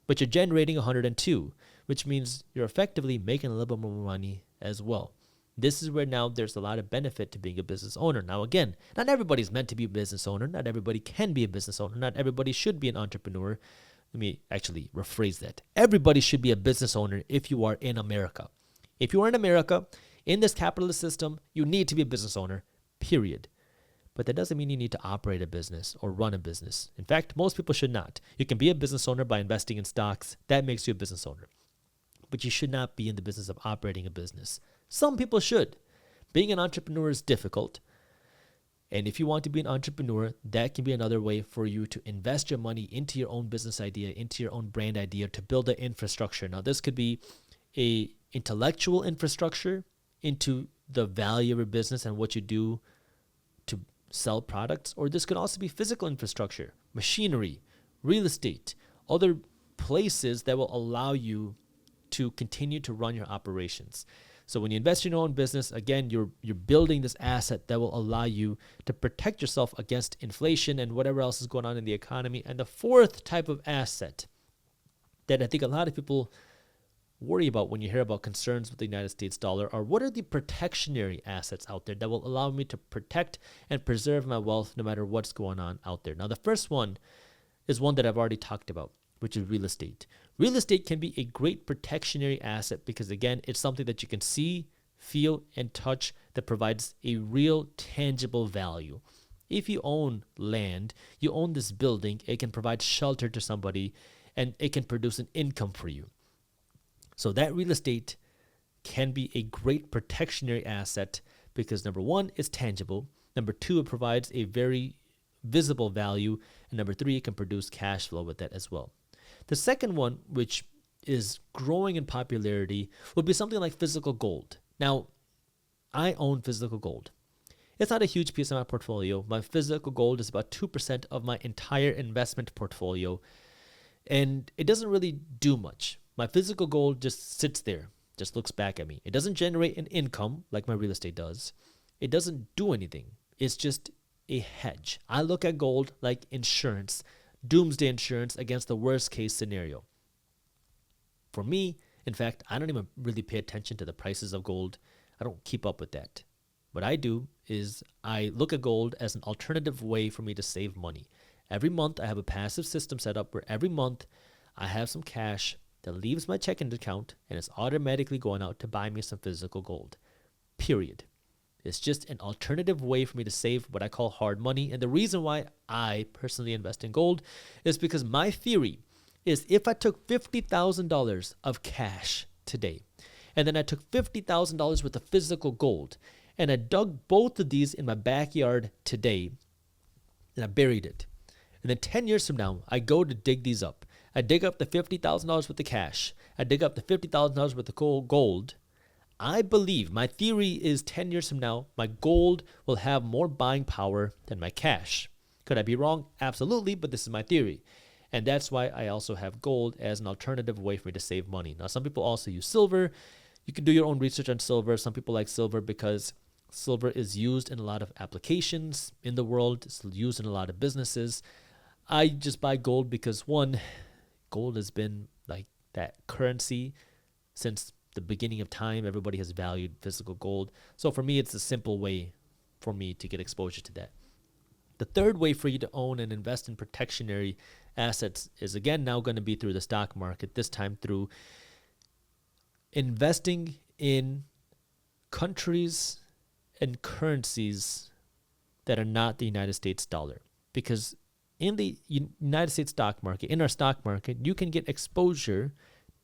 [SPEAKER 1] but you're generating $102, which means you're effectively making a little bit more money as well. This is where now there's a lot of benefit to being a business owner. Now, again, not everybody's meant to be a business owner. Not everybody can be a business owner. Not everybody should be an entrepreneur. Let me actually rephrase that. Everybody should be a business owner if you are in America. If you are in America, in this capitalist system, you need to be a business owner, period. But that doesn't mean you need to operate a business or run a business. In fact, most people should not. You can be a business owner by investing in stocks. That makes you a business owner. But you should not be in the business of operating a business. Some people should. Being an entrepreneur is difficult. And if you want to be an entrepreneur, that can be another way for you to invest your money into your own business idea, into your own brand idea, to build an infrastructure. Now, this could be a intellectual infrastructure into the value of your business and what you do to sell products, or this could also be physical infrastructure, machinery, real estate, other places that will allow you to continue to run your operations. So when you invest in your own business, again, you're building this asset that will allow you to protect yourself against inflation and whatever else is going on in the economy. And the fourth type of asset that I think a lot of people worry about when you hear about concerns with the United States dollar are, what are the protectionary assets out there that will allow me to protect and preserve my wealth no matter what's going on out there? Now, the first one is one that I've already talked about, which is real estate. Real estate can be a great protectionary asset because, again, it's something that you can see, feel, and touch that provides a real tangible value. If you own land, you own this building, it can provide shelter to somebody and it can produce an income for you. So that real estate can be a great protectionary asset because, number one, it's tangible. Number two, it provides a very visible value. And number three, it can produce cash flow with that as well. The second one, which is growing in popularity would be something like physical gold. Now, I own physical gold. It's not a huge piece of my portfolio. My physical gold is about 2% of my entire investment portfolio, and it doesn't really do much. My physical gold just sits there, just looks back at me. It doesn't generate an income like my real estate does. It doesn't do anything. It's just a hedge. I look at gold like insurance, doomsday insurance against the worst case scenario. For me, in fact, I don't even really pay attention to the prices of gold. I don't keep up with that. What I do is I look at gold as an alternative way for me to save money. Every month, I have a passive system set up where every month I have some cash that leaves my checking account and it's automatically going out to buy me some physical gold. Period. It's just an alternative way for me to save what I call hard money. And the reason why I personally invest in gold is because my theory is if I took $50,000 of cash today, and then I took $50,000 worth of physical gold, and I dug both of these in my backyard today, and I buried it. And then 10 years from now, I go to dig these up. I dig up the $50,000 worth of cash. I dig up the $50,000 worth of gold. I believe, my theory is 10 years from now, my gold will have more buying power than my cash. Could I be wrong? Absolutely, but this is my theory. And that's why I also have gold as an alternative way for me to save money. Now, some people also use silver. You can do your own research on silver. Some people like silver because silver is used in a lot of applications in the world. It's used in a lot of businesses. I just buy gold because, one, gold has been like that currency since the beginning of time. Everybody has valued physical gold. So for me, it's a simple way for me to get exposure to that. The third way for you to own and invest in protectionary assets is, again, now going to be through the stock market, this time through investing in countries and currencies that are not the United States dollar. Because in the United States stock market, in our stock market, you can get exposure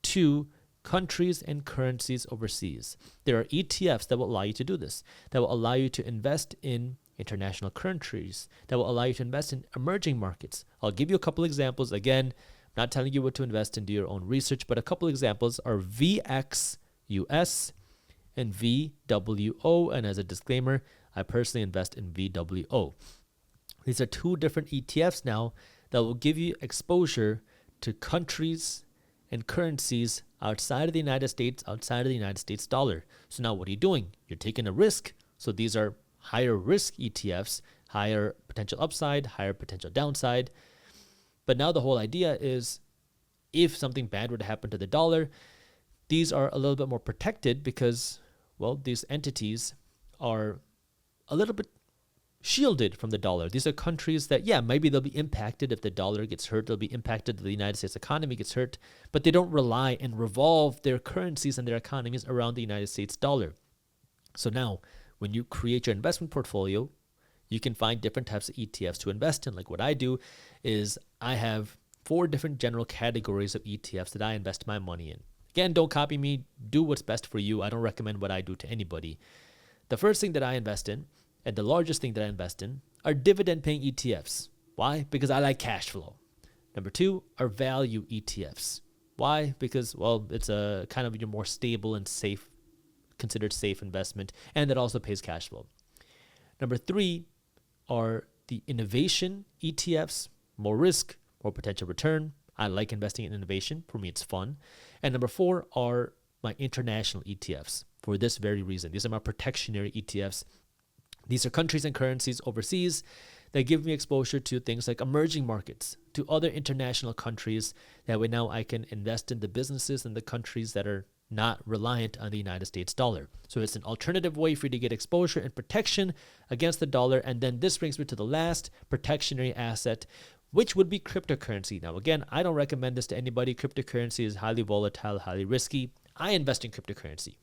[SPEAKER 1] to countries and currencies overseas. There are ETFs that will allow you to do this, that will allow you to invest in international countries, that will allow you to invest in emerging markets. I'll give you a couple examples. Again, I'm not telling you what to invest in, do your own research, but a couple examples are VXUS and VWO. And as a disclaimer, I personally invest in VWO. These are two different ETFs now that will give you exposure to countries and currencies outside of the United States, outside of the United States dollar. So now what are you doing? You're taking a risk. So these are higher risk ETFs, higher potential upside, higher potential downside. But now the whole idea is if something bad were to happen to the dollar, these are a little bit more protected because, well, these entities are a little bit shielded from the dollar. These are countries that, yeah, maybe they'll be impacted if the dollar gets hurt. They'll be impacted if the United States economy gets hurt, but they don't rely and revolve their currencies and their economies around the United States dollar. So now, when you create your investment portfolio, you can find different types of ETFs to invest in. Like what I do is I have 4 different general categories of ETFs that I invest my money in. Again, don't copy me. Do what's best for you. I don't recommend what I do to anybody. The first thing that I invest in, and the largest thing that I invest in, are dividend-paying ETFs. Why? Because I like cash flow. Number 2 are value ETFs. Why? Because, well, it's a kind of your more stable and safe, considered safe investment, and it also pays cash flow. Number 3 are the innovation ETFs, more risk, more potential return. I like investing in innovation. For me, it's fun. And number 4 are my international ETFs for this very reason. These are my protectionary ETFs. These are countries and currencies overseas that give me exposure to things like emerging markets, to other international countries. That way now I can invest in the businesses and the countries that are not reliant on the United States dollar. So it's an alternative way for you to get exposure and protection against the dollar. And then this brings me to the last protectionary asset, which would be cryptocurrency. Now, again, I don't recommend this to anybody. Cryptocurrency is highly volatile, highly risky. I invest in cryptocurrency.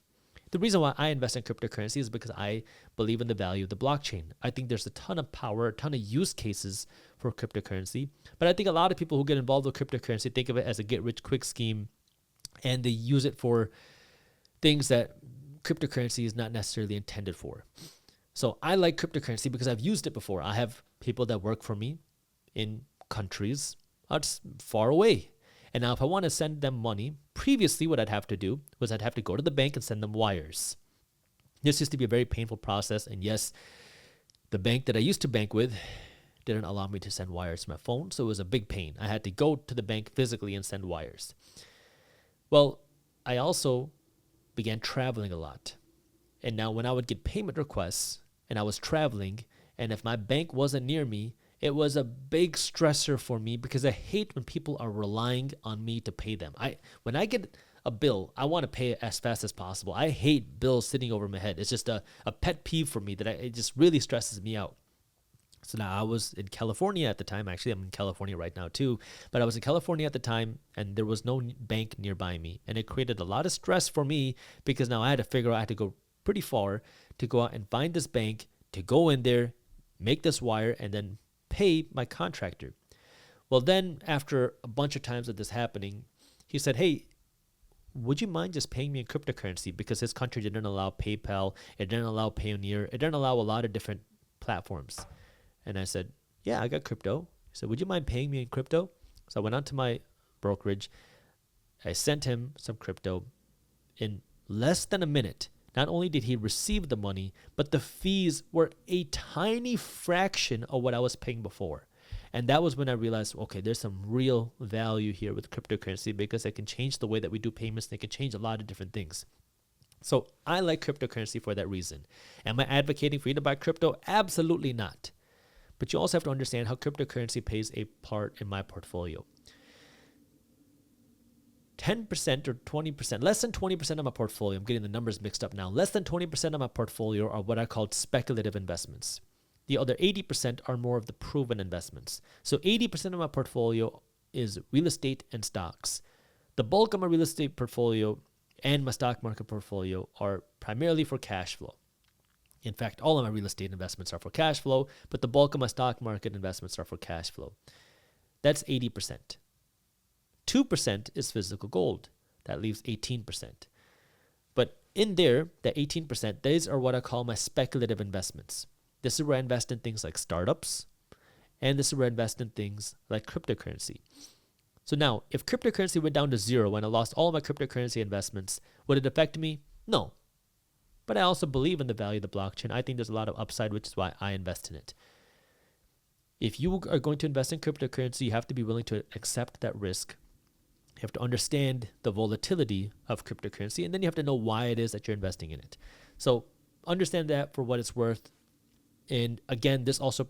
[SPEAKER 1] The reason why I invest in cryptocurrency is because I believe in the value of the blockchain. I think there's a ton of power, a ton of use cases for cryptocurrency. But I think a lot of people who get involved with cryptocurrency think of it as a get-rich-quick scheme, and they use it for things that cryptocurrency is not necessarily intended for. So I like cryptocurrency because I've used it before. I have people that work for me in countries far away. And now if I want to send them money, previously what I'd have to do was I'd have to go to the bank and send them wires. This used to be a very painful process. And yes, the bank that I used to bank with didn't allow me to send wires to my phone. So it was a big pain. I had to go to the bank physically and send wires. Well, I also began traveling a lot. And now when I would get payment requests and I was traveling, and if my bank wasn't near me, it was a big stressor for me because I hate when people are relying on me to pay them. When I get a bill, I want to pay it as fast as possible. I hate bills sitting over my head. It's just a pet peeve for me that it just really stresses me out. So now I was in California at the time. Actually, I'm in California right now too. But I was in California at the time, and there was no bank nearby me. And it created a lot of stress for me because now I had to figure out I had to go pretty far to go out and find this bank, to go in there, make this wire, and then pay my contractor. Well, then after a bunch of times of this happening, he said, hey, would you mind just paying me in cryptocurrency? Because his country didn't allow PayPal. It didn't allow Payoneer. It didn't allow a lot of different platforms. And I said, yeah, I got crypto. He said, would you mind paying me in crypto? So I went on to my brokerage. I sent him some crypto. In less than a minute, not only did he receive the money, but the fees were a tiny fraction of what I was paying before. And that was when I realized, okay, there's some real value here with cryptocurrency because it can change the way that we do payments. They can change a lot of different things. So I like cryptocurrency for that reason. Am I advocating for you to buy crypto? Absolutely not. But you also have to understand how cryptocurrency plays a part in my portfolio. 10% or 20%, less than 20% of my portfolio, I'm getting the numbers mixed up now, less than 20% of my portfolio are what I call speculative investments. The other 80% are more of the proven investments. So 80% of my portfolio is real estate and stocks. The bulk of my real estate portfolio and my stock market portfolio are primarily for cash flow. In fact, all of my real estate investments are for cash flow, but the bulk of my stock market investments are for cash flow. That's 80%. 2% is physical gold. That leaves 18%. But in there, that 18%, these are what I call my speculative investments. This is where I invest in things like startups, and this is where I invest in things like cryptocurrency. So now, if cryptocurrency went down to zero and I lost all of my cryptocurrency investments, would it affect me? No. But I also believe in the value of the blockchain. I think there's a lot of upside, which is why I invest in it. If you are going to invest in cryptocurrency, you have to be willing to accept that risk. You have to understand the volatility of cryptocurrency, and then you have to know why it is that you're investing in it. So understand that for what it's worth. And again, this also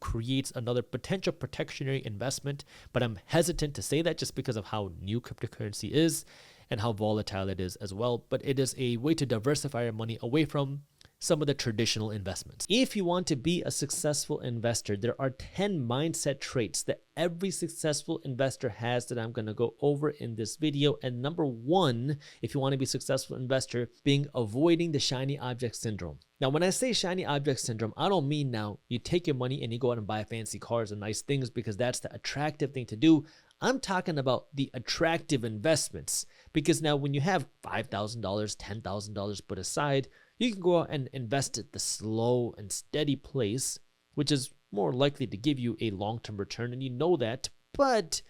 [SPEAKER 1] creates another potential protectionary investment, but I'm hesitant to say that just because of how new cryptocurrency is and how volatile it is as well. But it is a way to diversify your money away from some of the traditional investments. If you want to be a successful investor, there are 10 mindset traits that every successful investor has that I'm going to go over in this video. And number one, if you want to be a successful investor, being avoiding the shiny object syndrome. Now, when I say shiny object syndrome, I don't mean now you take your money and you go out and buy fancy cars and nice things because that's the attractive thing to do. I'm talking about the attractive investments, because now when you have $5,000, $10,000 put aside, you can go out and invest at the slow and steady place, which is more likely to give you a long-term return, and you know that, but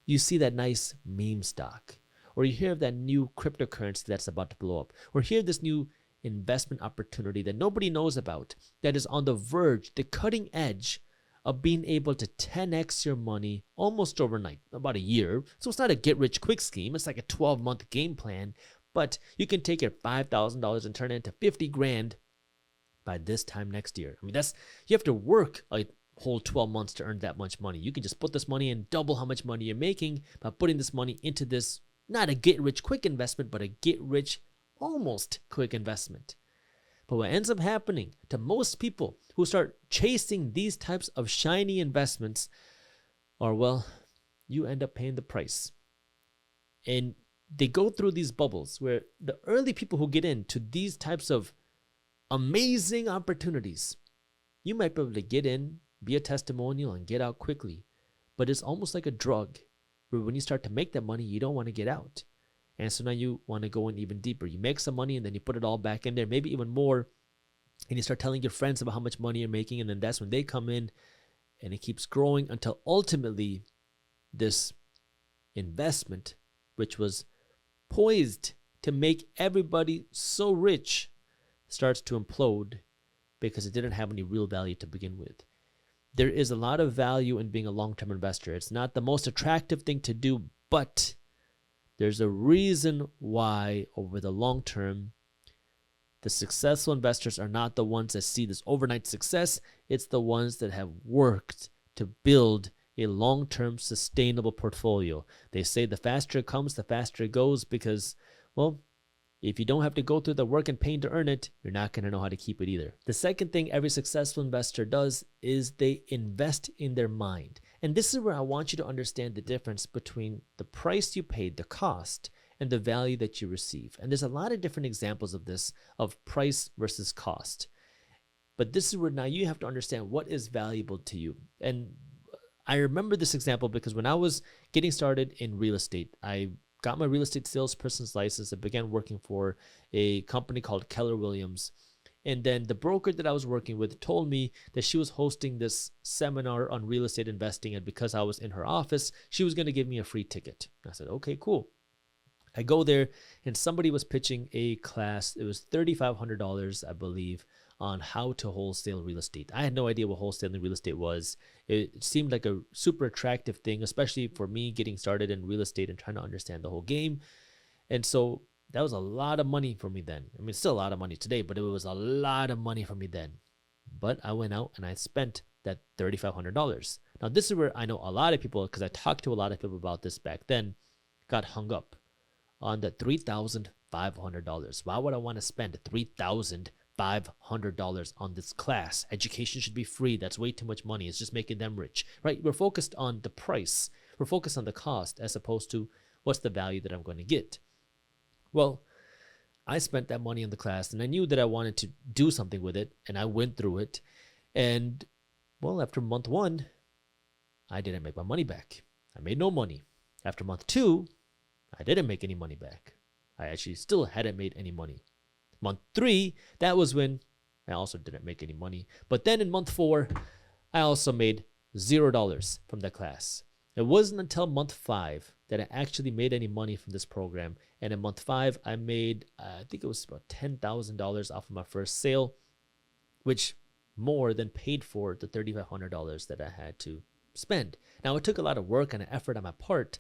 [SPEAKER 1] you see that nice meme stock, or you hear of that new cryptocurrency that's about to blow up, or hear this new investment opportunity that nobody knows about that is on the verge, the cutting edge of being able to 10x your money almost overnight, about a year. So it's not a get-rich-quick scheme. It's like a 12-month game plan. But you can take your $5,000 and turn it into 50 grand by this time next year. I mean, you have to work a whole 12 months to earn that much money. You can just put this money in, double how much money you're making by putting this money into this, not a get-rich-quick investment, but a get-rich almost quick investment. But what ends up happening to most people who start chasing these types of shiny investments are, well, you end up paying the price. And they go through these bubbles where the early people who get into these types of amazing opportunities, you might be able to get in, be a testimonial, and get out quickly. But it's almost like a drug where when you start to make that money, you don't want to get out. And so now you want to go in even deeper. You make some money and then you put it all back in there, maybe even more. And you start telling your friends about how much money you're making. And then that's when they come in, and it keeps growing until ultimately this investment, which was poised to make everybody so rich, starts to implode because it didn't have any real value to begin with. There is a lot of value in being a long-term investor. It's not the most attractive thing to do, but there's a reason why over the long term, the successful investors are not the ones that see this overnight success. It's the ones that have worked to build a long-term sustainable portfolio. They say the faster it comes, the faster it goes because, well, if you don't have to go through the work and pain to earn it, you're not going to know how to keep it either. The second thing every successful investor does is they invest in their mind. And this is where I want you to understand the difference between the price you paid, the cost, and the value that you receive. And there's a lot of different examples of this, of price versus cost. But this is where now you have to understand what is valuable to you. And I remember this example because when I was getting started in real estate, I got my real estate salesperson's license. I began working for a company called Keller Williams. And then the broker that I was working with told me that she was hosting this seminar on real estate investing. And because I was in her office, she was going to give me a free ticket. I said, okay, cool. I go there and somebody was pitching a class. It was $3,500, I believe, on how to wholesale real estate. I had no idea what wholesaling real estate was. It seemed like a super attractive thing, especially for me getting started in real estate and trying to understand the whole game. And so that was a lot of money for me then. I mean, it's still a lot of money today, but it was a lot of money for me then. But I went out and I spent that $3,500. Now, this is where I know a lot of people, because I talked to a lot of people about this back then, got hung up on the $3,500. Why would I want to spend $3,500 on this class? Education should be free. That's way too much money. It's just making them rich, right? We're focused on the price. We're focused on the cost as opposed to what's the value that I'm going to get. Well, I spent that money on the class and I knew that I wanted to do something with it and I went through it. And well, after month 1, I didn't make my money back. I made no money. After month 2, I didn't make any money back. I actually still hadn't made any money. Month 3, that was when I also didn't make any money. But then in month 4, I also made $0 from that class. It wasn't until month 5 that I actually made any money from this program. And in month 5, I made, I think it was about $10,000 off of my first sale, which more than paid for the $3,500 that I had to spend. Now, it took a lot of work and effort on my part,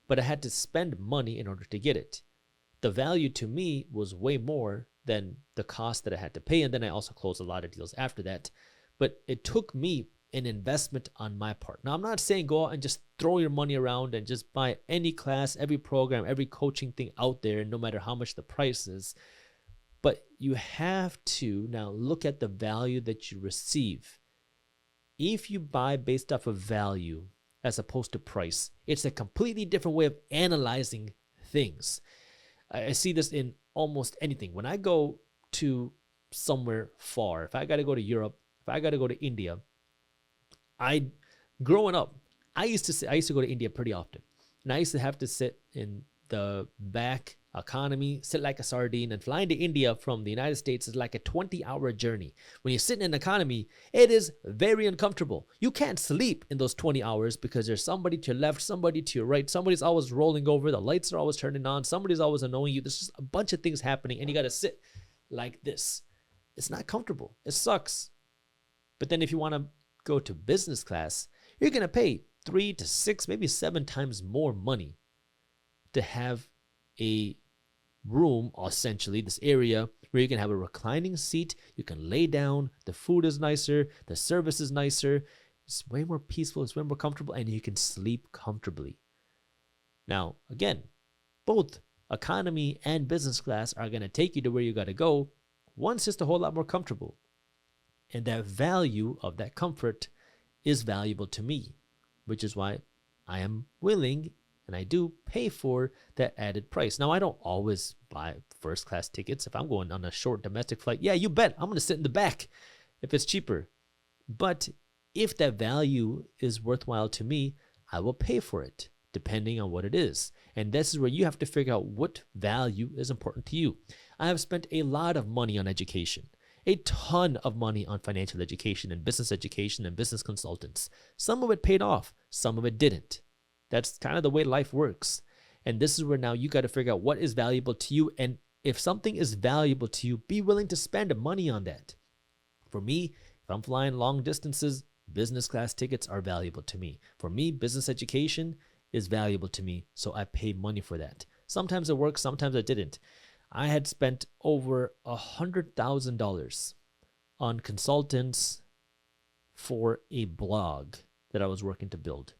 [SPEAKER 1] but I had to spend money in order to get it. The value to me was way more than the cost that I had to pay. And then I also closed a lot of deals after that. But it took me an investment on my part. Now, I'm not saying go out and just throw your money around and just buy any class, every program, every coaching thing out there, no matter how much the price is. But you have to now look at the value that you receive. If you buy based off of value as opposed to price, it's a completely different way of analyzing things. I see this in almost anything. When I go to somewhere far, if I got to go to Europe, if I got to go to India, growing up, I used to go to India pretty often. And I used to have to sit in the back economy, sit like a sardine, and flying to India from the United States is like a 20-hour journey. When you're sitting in economy, it is very uncomfortable. You can't sleep in those 20 hours because there's somebody to your left, somebody to your right, somebody's always rolling over, the lights are always turning on, somebody's always annoying you. There's just a bunch of things happening and you got to sit like this. It's not comfortable. It sucks. But then if you want to go to business class, you're going to pay 3 to 6, maybe 7 times more money to have a room, essentially this area where you can have a reclining seat, you can lay down, the food is nicer, the service is nicer, it's way more peaceful, it's way more comfortable, and you can sleep comfortably. Now, again, both economy and business class are going to take you to where you got to go. One's just a whole lot more comfortable. And that value of that comfort is valuable to me, which is why I am willing and I do pay for that added price. Now, I don't always buy first class tickets. If I'm going on a short domestic flight, yeah, you bet I'm going to sit in the back if it's cheaper. But if that value is worthwhile to me, I will pay for it depending on what it is. And this is where you have to figure out what value is important to you. I have spent a lot of money on education, a ton of money on financial education and business education and business consultants. Some of it paid off, some of it didn't. That's kind of the way life works. And this is where now you got to figure out what is valuable to you. And if something is valuable to you, be willing to spend money on that. For me, if I'm flying long distances, business class tickets are valuable to me. For me, business education is valuable to me, so I pay money for that. Sometimes it works, sometimes it didn't. I had spent over $100,000 on consultants for a blog that I was working to build.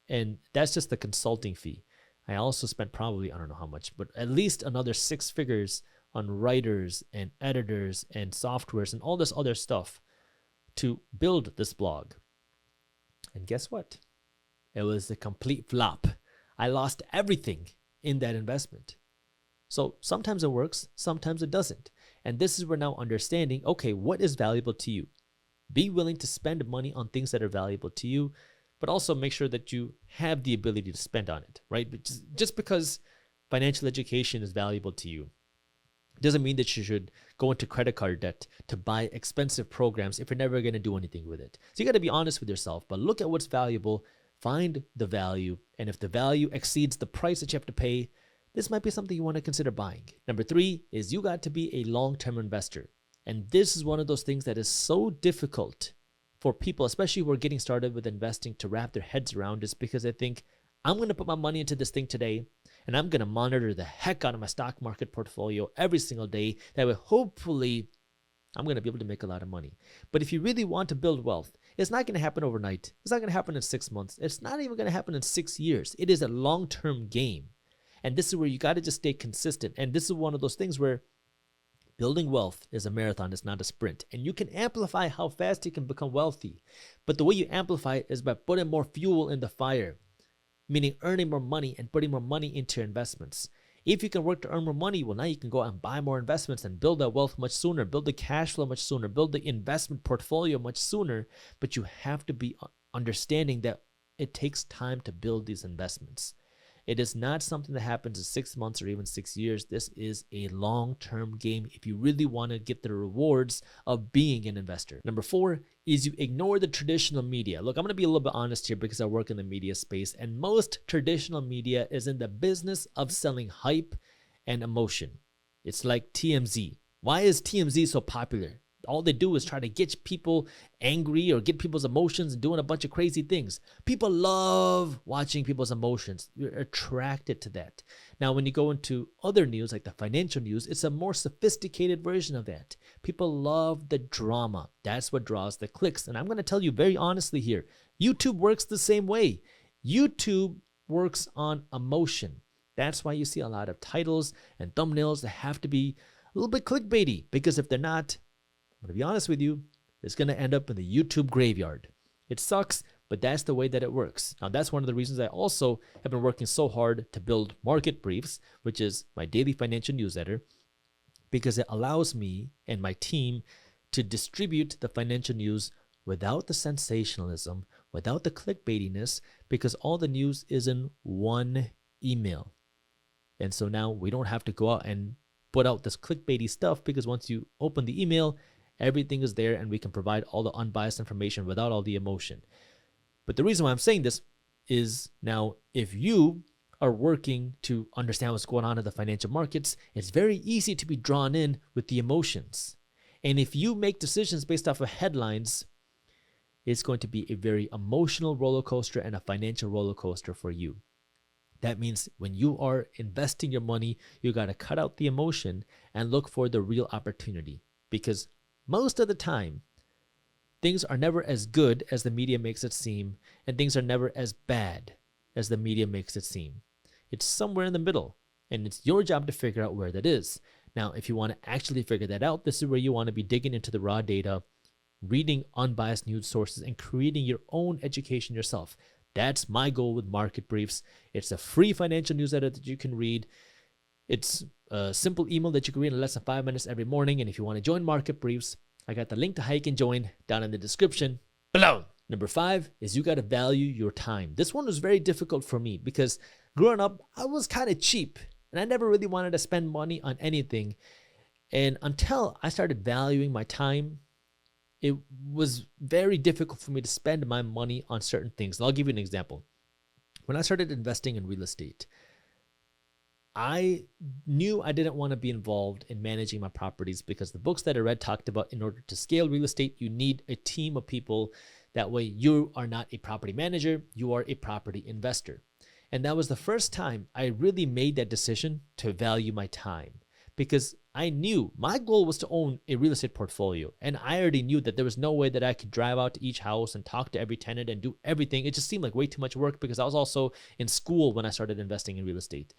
[SPEAKER 1] And that's just the consulting fee. I also spent probably, I don't know how much, but at least another 6 figures on writers and editors and softwares and all this other stuff to build this blog. And guess what? It was a complete flop. I lost everything in that investment. So sometimes it works, sometimes it doesn't. And this is where now understanding, okay, what is valuable to you? Be willing to spend money on things that are valuable to you, but also make sure that you have the ability to spend on it, right? But just because financial education is valuable to you doesn't mean that you should go into credit card debt to buy expensive programs if you're never going to do anything with it. So you got to be honest with yourself, but look at what's valuable, find the value, and if the value exceeds the price that you have to pay, this might be something you want to consider buying. Number 3 is you got to be a long-term investor. And this is one of those things that is so difficult for people, especially who are getting started with investing, to wrap their heads around, is because they think, I'm going to put my money into this thing today, and I'm going to monitor the heck out of my stock market portfolio every single day. That way, hopefully, I'm going to be able to make a lot of money. But if you really want to build wealth, it's not going to happen overnight. It's not going to happen in 6 months. It's not even going to happen in 6 years. It is a long-term game. And this is where you got to just stay consistent. And this is one of those things where building wealth is a marathon, it's not a sprint. And you can amplify how fast you can become wealthy. But the way you amplify it is by putting more fuel in the fire, meaning earning more money and putting more money into your investments. If you can work to earn more money, well, now you can go out and buy more investments and build that wealth much sooner, build the cash flow much sooner, build the investment portfolio much sooner. But you have to be understanding that it takes time to build these investments. It is not something that happens in 6 months or even 6 years. This is a long-term game if you really want to get the rewards of being an investor. Number 4 is you ignore the traditional media. Look, I'm going to be a little bit honest here because I work in the media space, and most traditional media is in the business of selling hype and emotion. It's like TMZ. Why is TMZ so popular? All they do is try to get people angry or get people's emotions and doing a bunch of crazy things. People love watching people's emotions. You're attracted to that. Now, when you go into other news, like the financial news, it's a more sophisticated version of that. People love the drama. That's what draws the clicks. And I'm going to tell you very honestly here, YouTube works the same way. YouTube works on emotion. That's why you see a lot of titles and thumbnails that have to be a little bit clickbaity, because if they're not, I'm going to be honest with you, it's going to end up in the YouTube graveyard. It sucks, but that's the way that it works. Now, that's one of the reasons I also have been working so hard to build Market Briefs, which is my daily financial newsletter, because it allows me and my team to distribute the financial news without the sensationalism, without the clickbaitiness, because all the news is in one email. And so now we don't have to go out and put out this clickbaity stuff, because once you open the email, everything is there and we can provide all the unbiased information without all the emotion. But the reason why I'm saying this is, now if you are working to understand what's going on in the financial markets, it's very easy to be drawn in with the emotions. And if you make decisions based off of headlines, it's going to be a very emotional roller coaster and a financial roller coaster for you. That means when you are investing your money, you got to cut out the emotion and look for the real opportunity. Because most of the time, things are never as good as the media makes it seem, and things are never as bad as the media makes it seem. It's somewhere in the middle, and it's your job to figure out where that is. Now, if you want to actually figure that out, this is where you want to be digging into the raw data, reading unbiased news sources, and creating your own education yourself. That's my goal with Market Briefs. It's a free financial newsletter that you can read. It's a simple email that you can read in less than 5 minutes every morning. And if you want to join Market Briefs, I got the link to how you can join down in the description below. Number 5 is you got to value your time. This one was very difficult for me because growing up, I was kind of cheap and I never really wanted to spend money on anything. And until I started valuing my time, it was very difficult for me to spend my money on certain things. And I'll give you an example. When I started investing in real estate, I knew I didn't want to be involved in managing my properties because the books that I read talked about in order to scale real estate, you need a team of people. That way you are not a property manager, you are a property investor. And that was the first time I really made that decision to value my time, because I knew my goal was to own a real estate portfolio. And I already knew that there was no way that I could drive out to each house and talk to every tenant and do everything. It just seemed like way too much work because I was also in school when I started investing in real estate.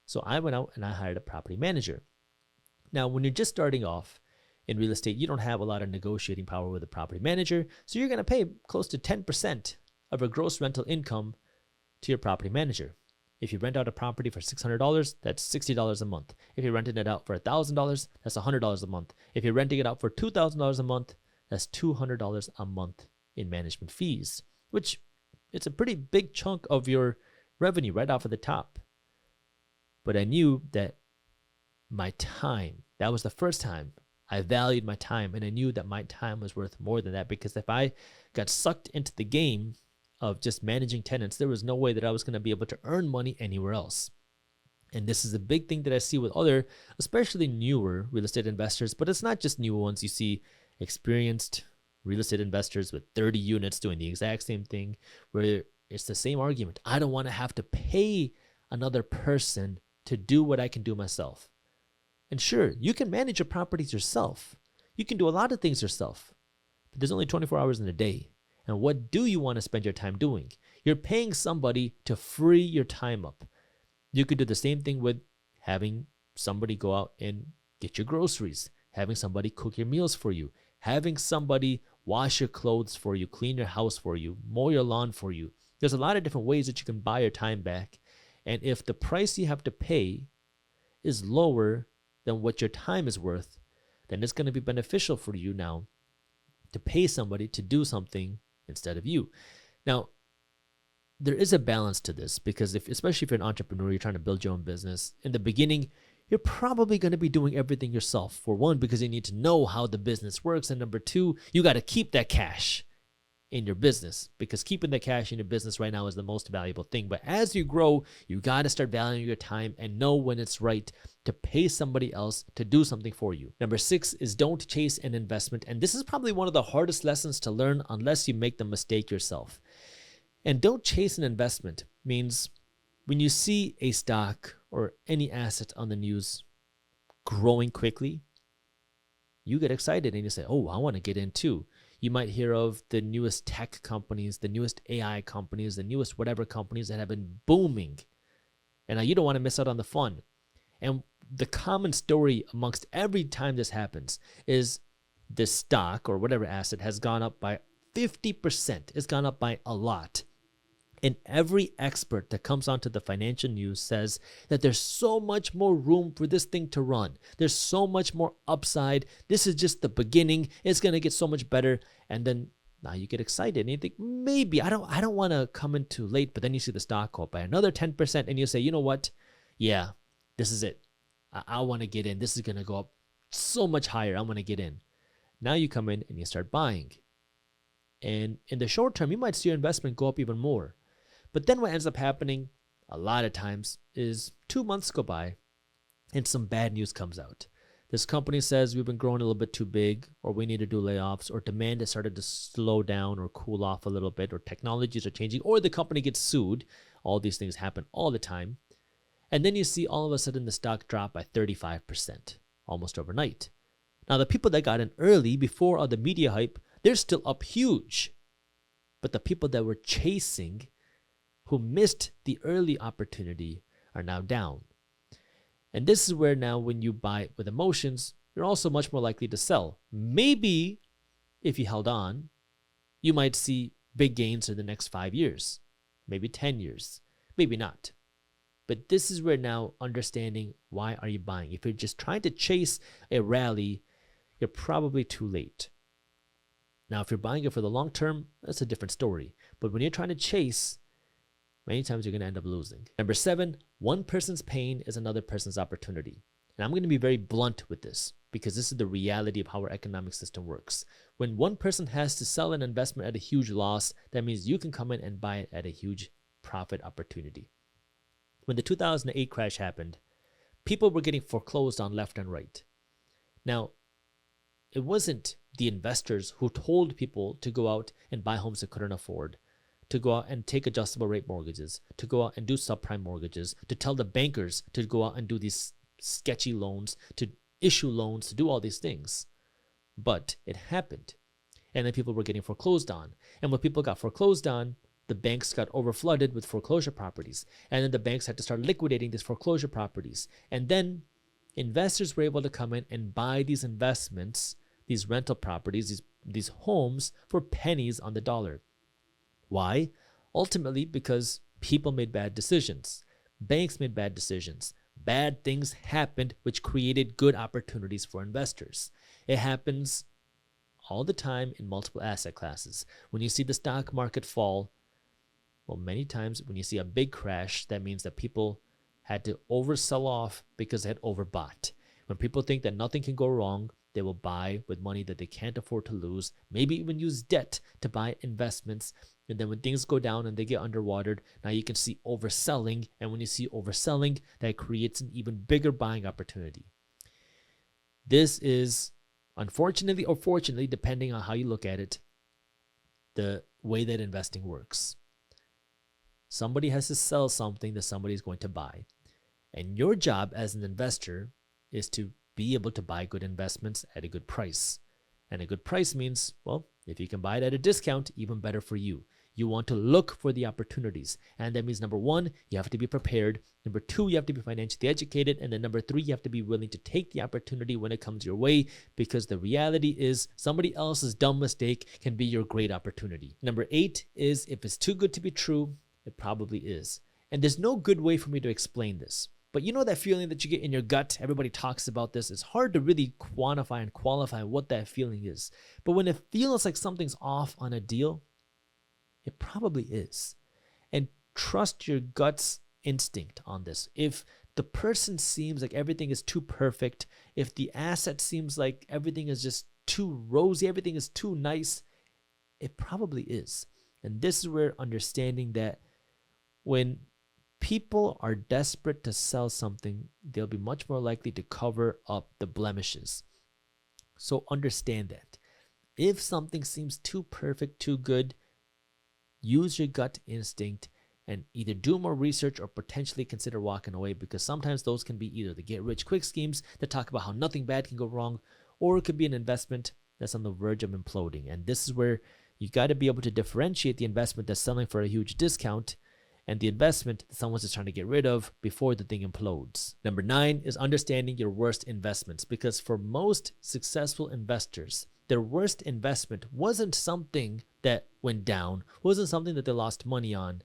[SPEAKER 1] So I went out and I hired a property manager. Now, when you're just starting off in real estate, you don't have a lot of negotiating power with a property manager. So you're going to pay close to 10% of your gross rental income to your property manager. If you rent out a property for $600, that's $60 a month. If you're renting it out for $1,000, that's $100 a month. If you're renting it out for $2,000 a month, that's $200 a month in management fees, which it's a pretty big chunk of your revenue right off of the top. But I knew that my time, that was the first time I valued my time, and I knew that my time was worth more than that, because if I got sucked into the game of just managing tenants, there was no way that I was going to be able to earn money anywhere else. And this is a big thing that I see with other, especially newer real estate investors, but it's not just new ones. You see experienced real estate investors with 30 units doing the exact same thing, where it's the same argument. I don't want to have to pay another person to do what I can do myself. And sure, you can manage your properties yourself. You can do a lot of things yourself, but there's only 24 hours in a day. And what do you want to spend your time doing? You're paying somebody to free your time up. You could do the same thing with having somebody go out and get your groceries, having somebody cook your meals for you, having somebody wash your clothes for you, clean your house for you, mow your lawn for you. There's a lot of different ways that you can buy your time back. And if the price you have to pay is lower than what your time is worth, then it's going to be beneficial for you now to pay somebody to do something instead of you. Now, there is a balance to this, because especially if you're an entrepreneur, you're trying to build your own business, in the beginning, you're probably going to be doing everything yourself. For one, because you need to know how the business works. And number two, you got to keep that cash in your business, because keeping the cash in your business right now is the most valuable thing. But as you grow, you got to start valuing your time and know when it's right to pay somebody else to do something for you. Number 6 is don't chase an investment. And this is probably one of the hardest lessons to learn unless you make the mistake yourself. And don't chase an investment means when you see a stock or any asset on the news growing quickly, you get excited and you say, oh, I want to get in too. You might hear of the newest tech companies, the newest AI companies, the newest whatever companies that have been booming. And you don't want to miss out on the fun. And the common story amongst every time this happens is this stock or whatever asset has gone up by 50%. It's gone up by a lot. And every expert that comes onto the financial news says that there's so much more room for this thing to run. There's so much more upside. This is just the beginning. It's going to get so much better. And then now you get excited and you think, maybe I don't want to come in too late. But then you see the stock go up by another 10% and you say, you know what? Yeah, this is it. I want to get in. This is going to go up so much higher. I want to get in. Now you come in and you start buying. And in the short term, you might see your investment go up even more. But then what ends up happening a lot of times is 2 months go by and some bad news comes out. This company says we've been growing a little bit too big, or we need to do layoffs, or demand has started to slow down or cool off a little bit, or technologies are changing, or the company gets sued. All these things happen all the time. And then you see all of a sudden the stock drop by 35%, almost overnight. Now the people that got in early before all the media hype, they're still up huge. But the people that were chasing, who missed the early opportunity, are now down. And this is where now when you buy with emotions, you're also much more likely to sell. Maybe if you held on, you might see big gains in the next 5 years, maybe 10 years, maybe not. But this is where now understanding why are you buying. If you're just trying to chase a rally, you're probably too late. Now, if you're buying it for the long term, that's a different story. But when you're trying to chase, many times you're going to end up losing. Number 7, one person's pain is another person's opportunity. And I'm going to be very blunt with this because this is the reality of how our economic system works. When one person has to sell an investment at a huge loss, that means you can come in and buy it at a huge profit opportunity. When the 2008 crash happened, people were getting foreclosed on left and right. Now, it wasn't the investors who told people to go out and buy homes they couldn't afford, to go out and take adjustable rate mortgages, to go out and do subprime mortgages, to tell the bankers to go out and do these sketchy loans, to issue loans, to do all these things. But it happened. And then people were getting foreclosed on. And when people got foreclosed on, the banks got overflooded with foreclosure properties. And then the banks had to start liquidating these foreclosure properties. And then investors were able to come in and buy these investments, these rental properties, these homes for pennies on the dollar. Why? Ultimately, because people made bad decisions. Banks made bad decisions. Bad things happened, which created good opportunities for investors. It happens all the time in multiple asset classes. When you see the stock market fall, well, many times when you see a big crash, that means that people had to oversell off because they had overbought. When people think that nothing can go wrong, they will buy with money that they can't afford to lose, maybe even use debt to buy investments. And then when things go down and they get underwatered, now you can see overselling. And when you see overselling, that creates an even bigger buying opportunity. This is, unfortunately or fortunately, depending on how you look at it, the way that investing works. Somebody has to sell something that somebody is going to buy. And your job as an investor is to be able to buy good investments at a good price. And a good price means, well, if you can buy it at a discount, even better for you. You want to look for the opportunities. And that means, number one, you have to be prepared. Number two, you have to be financially educated. And then number three, you have to be willing to take the opportunity when it comes your way, because the reality is somebody else's dumb mistake can be your great opportunity. Number 8 is, if it's too good to be true, it probably is. And there's no good way for me to explain this. But you know that feeling that you get in your gut? Everybody talks about this. It's hard to really quantify and qualify what that feeling is. But when it feels like something's off on a deal, it probably is. And trust your gut's instinct on this. If the person seems like everything is too perfect, if the asset seems like everything is just too rosy, everything is too nice, it probably is. And this is where understanding that when people are desperate to sell something, they'll be much more likely to cover up the blemishes. So understand that. If something seems too perfect, too good, use your gut instinct and either do more research or potentially consider walking away, because sometimes those can be either the get-rich-quick schemes that talk about how nothing bad can go wrong, or it could be an investment that's on the verge of imploding. And this is where you got to be able to differentiate the investment that's selling for a huge discount and the investment that someone's just trying to get rid of before the thing implodes. Number 9 is understanding your worst investments, because for most successful investors, their worst investment wasn't something that went down, wasn't something that they lost money on.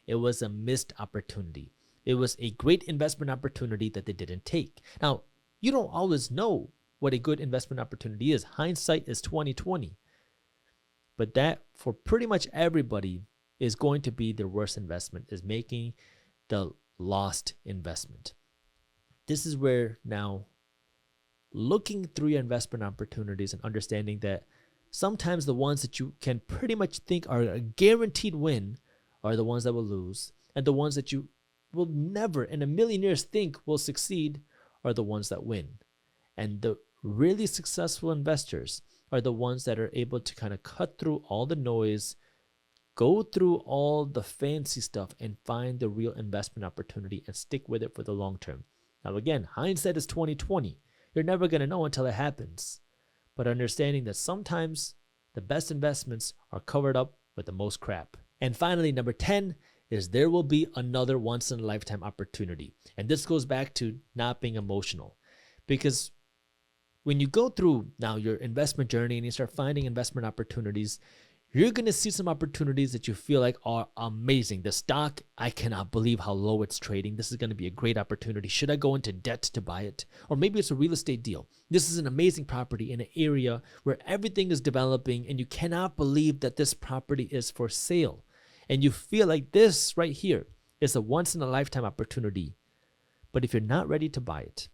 [SPEAKER 1] It was a missed opportunity. It was a great investment opportunity that they didn't take. Now, you don't always know what a good investment opportunity is. Hindsight is 20/20. But that, for pretty much everybody, is going to be their worst investment, is making the lost investment. This is where now looking through your investment opportunities and understanding that sometimes the ones that you can pretty much think are a guaranteed win are the ones that will lose, and the ones that you will never in a million years think will succeed are the ones that win. And the really successful investors are the ones that are able to kind of cut through all the noise, go through all the fancy stuff, and find the real investment opportunity and stick with it for the long term. Now again, hindsight is 20/20. You're never going to know until it happens. But understanding that sometimes the best investments are covered up with the most crap. And finally, number 10 is there will be another once-in-a-lifetime opportunity. And this goes back to not being emotional. Because when you go through now your investment journey and you start finding investment opportunities, you're going to see some opportunities that you feel like are amazing. The stock, I cannot believe how low it's trading. This is going to be a great opportunity. Should I go into debt to buy it? Or maybe it's a real estate deal. This is an amazing property in an area where everything is developing and you cannot believe that this property is for sale. And you feel like this right here is a once-in-a-lifetime opportunity. But if you're not ready to buy it,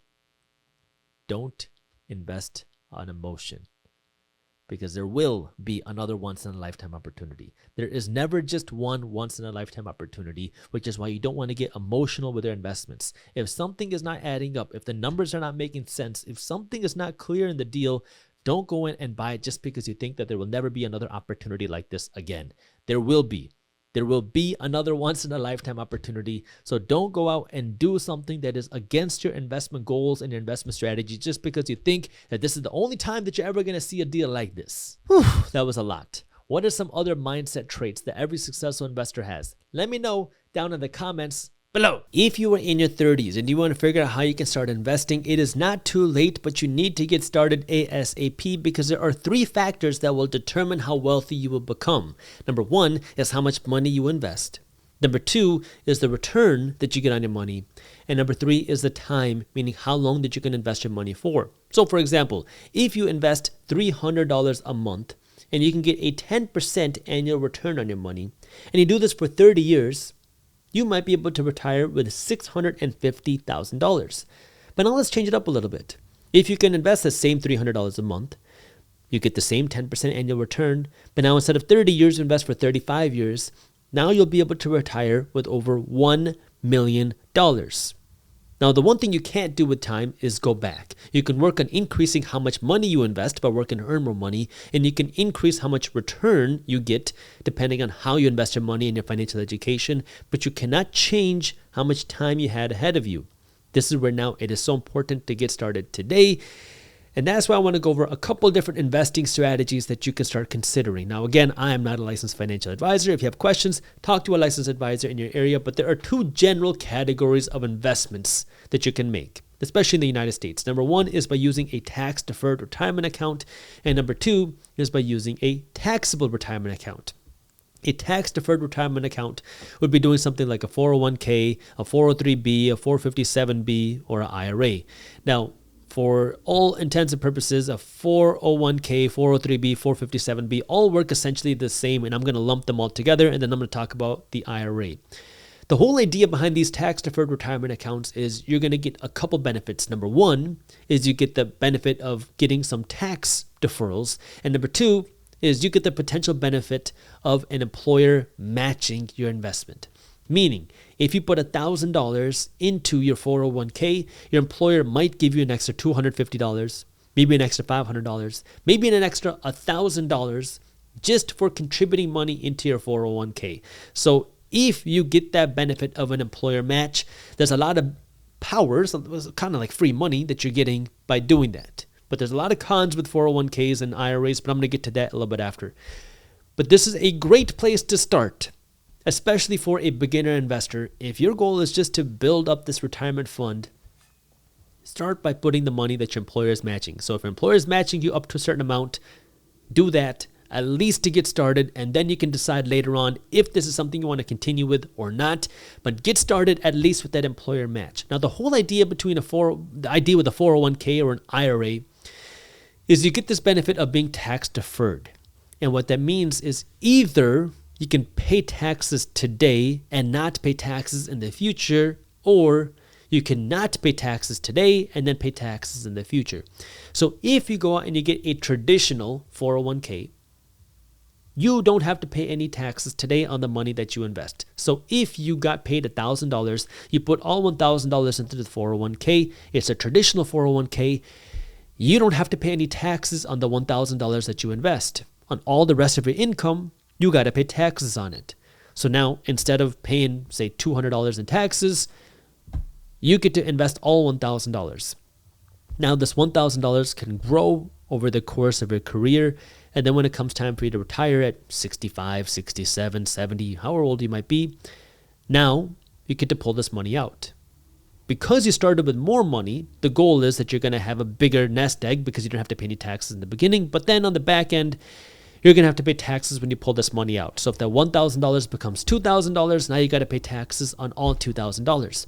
[SPEAKER 1] don't invest on emotion. because there will be another once-in-a-lifetime opportunity. There is never just one once-in-a-lifetime opportunity, which is why you don't want to get emotional with your investments. If something is not adding up, if the numbers are not making sense, if something is not clear in the deal, don't go in and buy it just because you think that there will never be another opportunity like this again. There will be. There will be another once-in-a-lifetime opportunity. So don't go out and do something that is against your investment goals and your investment strategy just because you think that this is the only time that you're ever going to see a deal like this. Whew, that was a lot. What are some other mindset traits that every successful investor has? Let me know down in the comments below. If you are in your 30s and you want to figure out how you can start investing, it is not too late, but you need to get started ASAP because there are 3 factors that will determine how wealthy you will become. Number 1 is how much money you invest. Number 2 is the return that you get on your money. And number 3 is the time, meaning how long that you can invest your money for. So for example, if you invest $300 a month and you can get a 10% annual return on your money, and you do this for 30 years, you might be able to retire with $650,000. But now let's change it up a little bit. If you can invest the same $300 a month, you get the same 10% annual return, but now instead of 30 years, you invest for 35 years, now you'll be able to retire with over $1 million. Now, the one thing you can't do with time is go back. You can work on increasing how much money you invest by working to earn more money, and you can increase how much return you get depending on how you invest your money in your financial education, but you cannot change how much time you had ahead of you. This is where now it is so important to get started today. And that's why I want to go over a couple different investing strategies that you can start considering. Now, again, I am not a licensed financial advisor. If you have questions, talk to a licensed advisor in your area. But there are 2 general categories of investments that you can make, especially in the United States. Number 1 is by using a tax-deferred retirement account. And number 2 is by using a taxable retirement account. A tax-deferred retirement account would be doing something like a 401k, a 403b, a 457b, or an IRA. Now, for all intents and purposes, a 401k, 403b, 457b all work essentially the same, and I'm going to lump them all together, and then I'm going to talk about the IRA. The whole idea behind these tax-deferred retirement accounts is you're going to get a couple benefits. Number 1 is you get the benefit of getting some tax deferrals, and number 2 is you get the potential benefit of an employer matching your investment. Meaning, if you put $1,000 into your 401k, your employer might give you an extra $250, maybe an extra $500, maybe an extra $1,000 just for contributing money into your 401k. So if you get that benefit of an employer match, there's a lot of powers, kind of like free money that you're getting by doing that. But there's a lot of cons with 401ks and IRAs, but I'm going to get to that a little bit after. But this is a great place to start, especially for a beginner investor. If your goal is just to build up this retirement fund, start by putting the money that your employer is matching. So if your employer is matching you up to a certain amount, do that at least to get started, and then you can decide later on if this is something you want to continue with or not. But get started at least with that employer match. Now, the whole idea between the idea with a 401k or an IRA is you get this benefit of being tax deferred. And what that means is either you can pay taxes today and not pay taxes in the future, or you cannot pay taxes today and then pay taxes in the future. So if you go out and you get a traditional 401k, you don't have to pay any taxes today on the money that you invest. So if you got paid $1,000, you put all $1,000 into the 401k, it's a traditional 401k, you don't have to pay any taxes on the $1,000 that you invest. On all the rest of your income, you got to pay taxes on it. So now, instead of paying, say, $200 in taxes, you get to invest all $1,000. Now, this $1,000 can grow over the course of your career, and then when it comes time for you to retire at 65, 67, 70, however old you might be, now you get to pull this money out. Because you started with more money, the goal is that you're going to have a bigger nest egg because you don't have to pay any taxes in the beginning, but then on the back end, you're going to have to pay taxes when you pull this money out. So if that $1,000 becomes $2,000, now you got to pay taxes on all $2,000.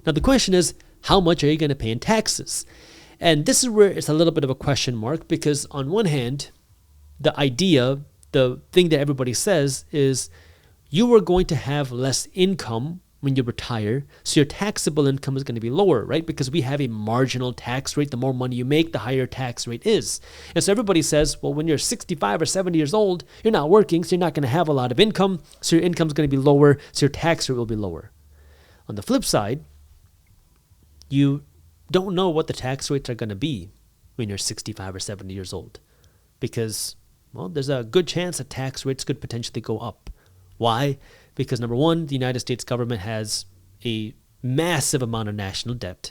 [SPEAKER 1] Now the question is, how much are you going to pay in taxes? And this is where it's a little bit of a question mark, because on one hand, the thing that everybody says is you are going to have less income when you retire. So your taxable income is going to be lower, right? Because we have a marginal tax rate. The more money you make, the higher tax rate is. And so everybody says, well, when you're 65 or 70 years old, you're not working, so you're not going to have a lot of income. So your income is going to be lower, so your tax rate will be lower. On the flip side, you don't know what the tax rates are going to be when you're 65 or 70 years old. Because, well, there's a good chance that tax rates could potentially go up. Why? Because number one, the United States government has a massive amount of national debt.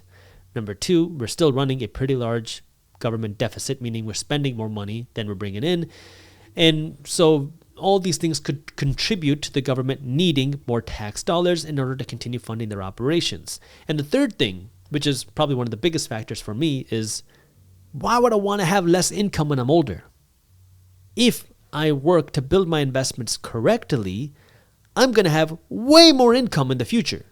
[SPEAKER 1] Number two, we're still running a pretty large government deficit, meaning we're spending more money than we're bringing in. And so all these things could contribute to the government needing more tax dollars in order to continue funding their operations. And the third thing, which is probably one of the biggest factors for me, is why would I want to have less income when I'm older? If I work to build my investments correctly, I'm going to have way more income in the future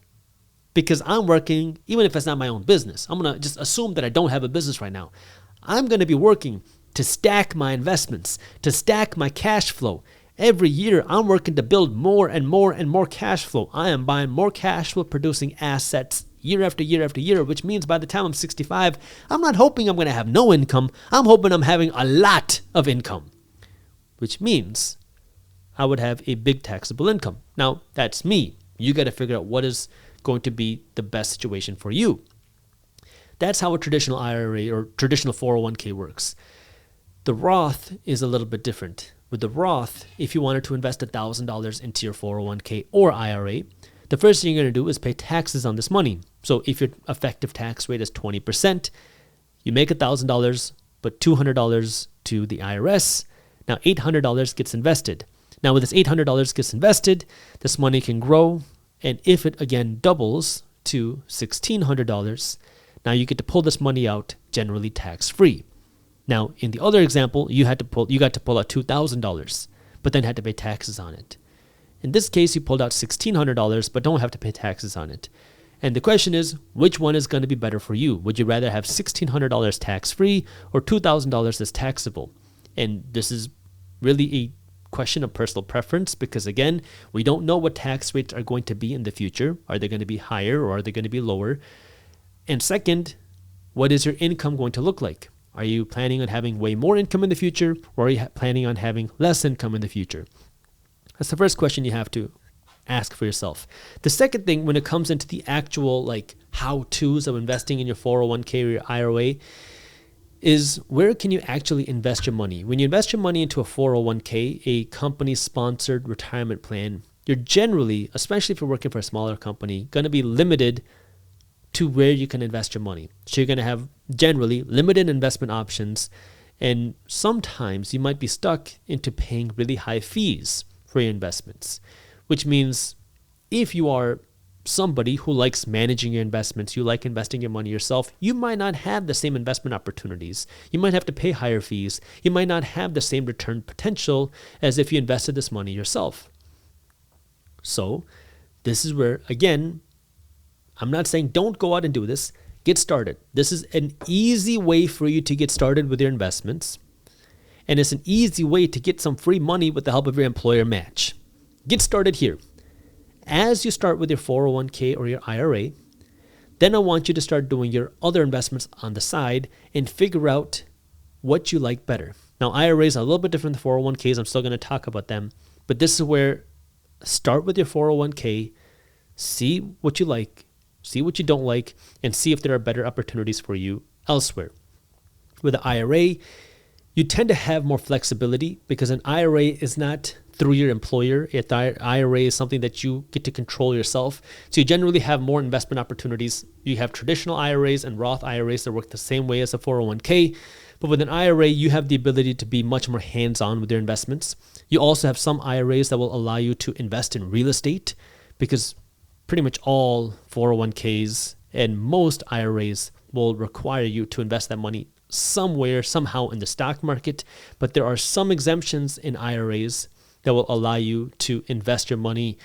[SPEAKER 1] because I'm working, even if it's not my own business. I'm going to just assume that I don't have a business right now. I'm going to be working to stack my investments, to stack my cash flow. Every year, I'm working to build more and more and more cash flow. I am buying more cash flow producing assets year after year after year, which means by the time I'm 65, I'm not hoping I'm going to have no income. I'm hoping I'm having a lot of income, which means I would have a big taxable income. Now, that's me. You got to figure out what is going to be the best situation for you. That's how a traditional IRA or traditional 401k works. The Roth is a little bit different. With the Roth, if you wanted to invest $1,000 into your 401k or IRA, the first thing you're going to do is pay taxes on this money. So if your effective tax rate is 20%, you make $1,000, but $200 to the IRS. Now $800 gets invested. Now, when this $800 gets invested, this money can grow. And if it again doubles to $1,600, now you get to pull this money out generally tax-free. Now, in the other example, you got to pull out $2,000, but then had to pay taxes on it. In this case, you pulled out $1,600, but don't have to pay taxes on it. And the question is, which one is going to be better for you? Would you rather have $1,600 tax-free or $2,000 as taxable? And this is really a question of personal preference because, again, we don't know what tax rates are going to be in the future. Are they going to be higher or are they going to be lower? And second, what is your income going to look like? Are you planning on having way more income in the future or are you planning on having less income in the future? That's the first question you have to ask for yourself. The second thing, when it comes into the actual how-tos of investing in your 401k or your IRA, is where can you actually invest your money? When you invest your money into a 401k, a company-sponsored retirement plan, you're generally, especially if you're working for a smaller company, going to be limited to where you can invest your money. So you're going to have generally limited investment options, and sometimes you might be stuck into paying really high fees for your investments, which means if you are somebody who likes managing your investments, you like investing your money yourself, you might not have the same investment opportunities. You might have to pay higher fees. You might not have the same return potential as if you invested this money yourself. So this is where, again, I'm not saying don't go out and do this. Get started. This is an easy way for you to get started with your investments. And it's an easy way to get some free money with the help of your employer match. Get started here. As you start with your 401k or your IRA, then I want you to start doing your other investments on the side and figure out what you like better. Now, IRAs are a little bit different than 401ks. I'm still going to talk about them. But this is where start with your 401k, see what you like, see what you don't like, and see if there are better opportunities for you elsewhere. With the IRA, you tend to have more flexibility because an IRA is not through your employer. The IRA is something that you get to control yourself. So you generally have more investment opportunities. You have traditional IRAs and Roth IRAs that work the same way as a 401k. But with an IRA, you have the ability to be much more hands-on with your investments. You also have some IRAs that will allow you to invest in real estate because pretty much all 401ks and most IRAs will require you to invest that money somewhere, somehow in the stock market. But there are some exemptions in IRAs that will allow you to invest your money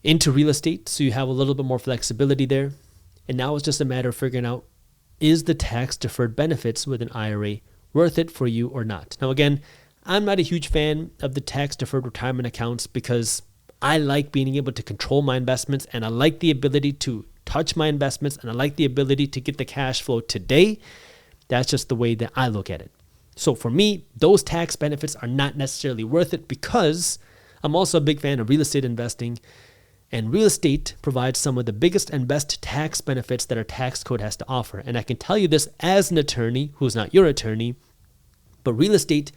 [SPEAKER 1] into real estate. So you have a little bit more flexibility there. And now it's just a matter of figuring out, is the tax deferred benefits with an IRA worth it for you or not? Now, again, I'm not a huge fan of the tax deferred retirement accounts because I like being able to control my investments, and I like the ability to touch my investments, and I like the ability to get the cash flow today. That's just the way that I look at it. So for me, those tax benefits are not necessarily worth it, because I'm also a big fan of real estate investing, and real estate provides some of the biggest and best tax benefits that our tax code has to offer. And I can tell you this as an attorney who's not your attorney, but real estate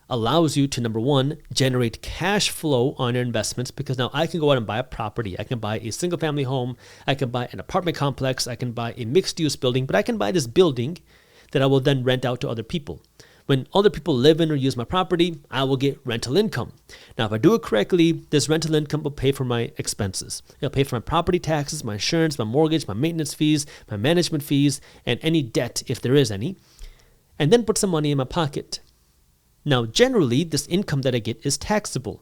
[SPEAKER 1] allows you to, number one, generate cash flow on your investments, because now I can go out and buy a property. I can buy a single family home. I can buy an apartment complex. I can buy a mixed use building, but I can buy this building that I will then rent out to other people. When other people live in or use my property, I will get rental income. Now, if I do it correctly, this rental income will pay for my expenses. It'll pay for my property taxes, my insurance, my mortgage, my maintenance fees, my management fees, and any debt, if there is any, and then put some money in my pocket. Now, generally, this income that I get is taxable,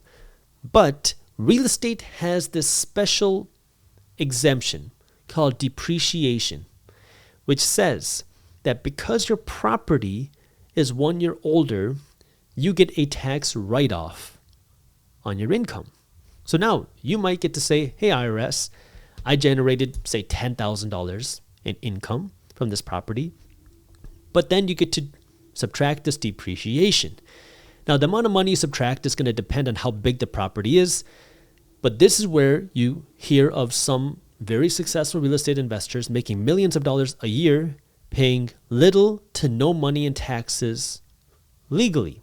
[SPEAKER 1] but real estate has this special exemption called depreciation, which says that because your property is 1 year older, you get a tax write-off on your income. So now you might get to say, hey, IRS, I generated, say, $10,000 in income from this property, but then you get to subtract this depreciation. Now, the amount of money you subtract is going to depend on how big the property is, but this is where you hear of some very successful real estate investors making millions of dollars a year, paying little to no money in taxes legally.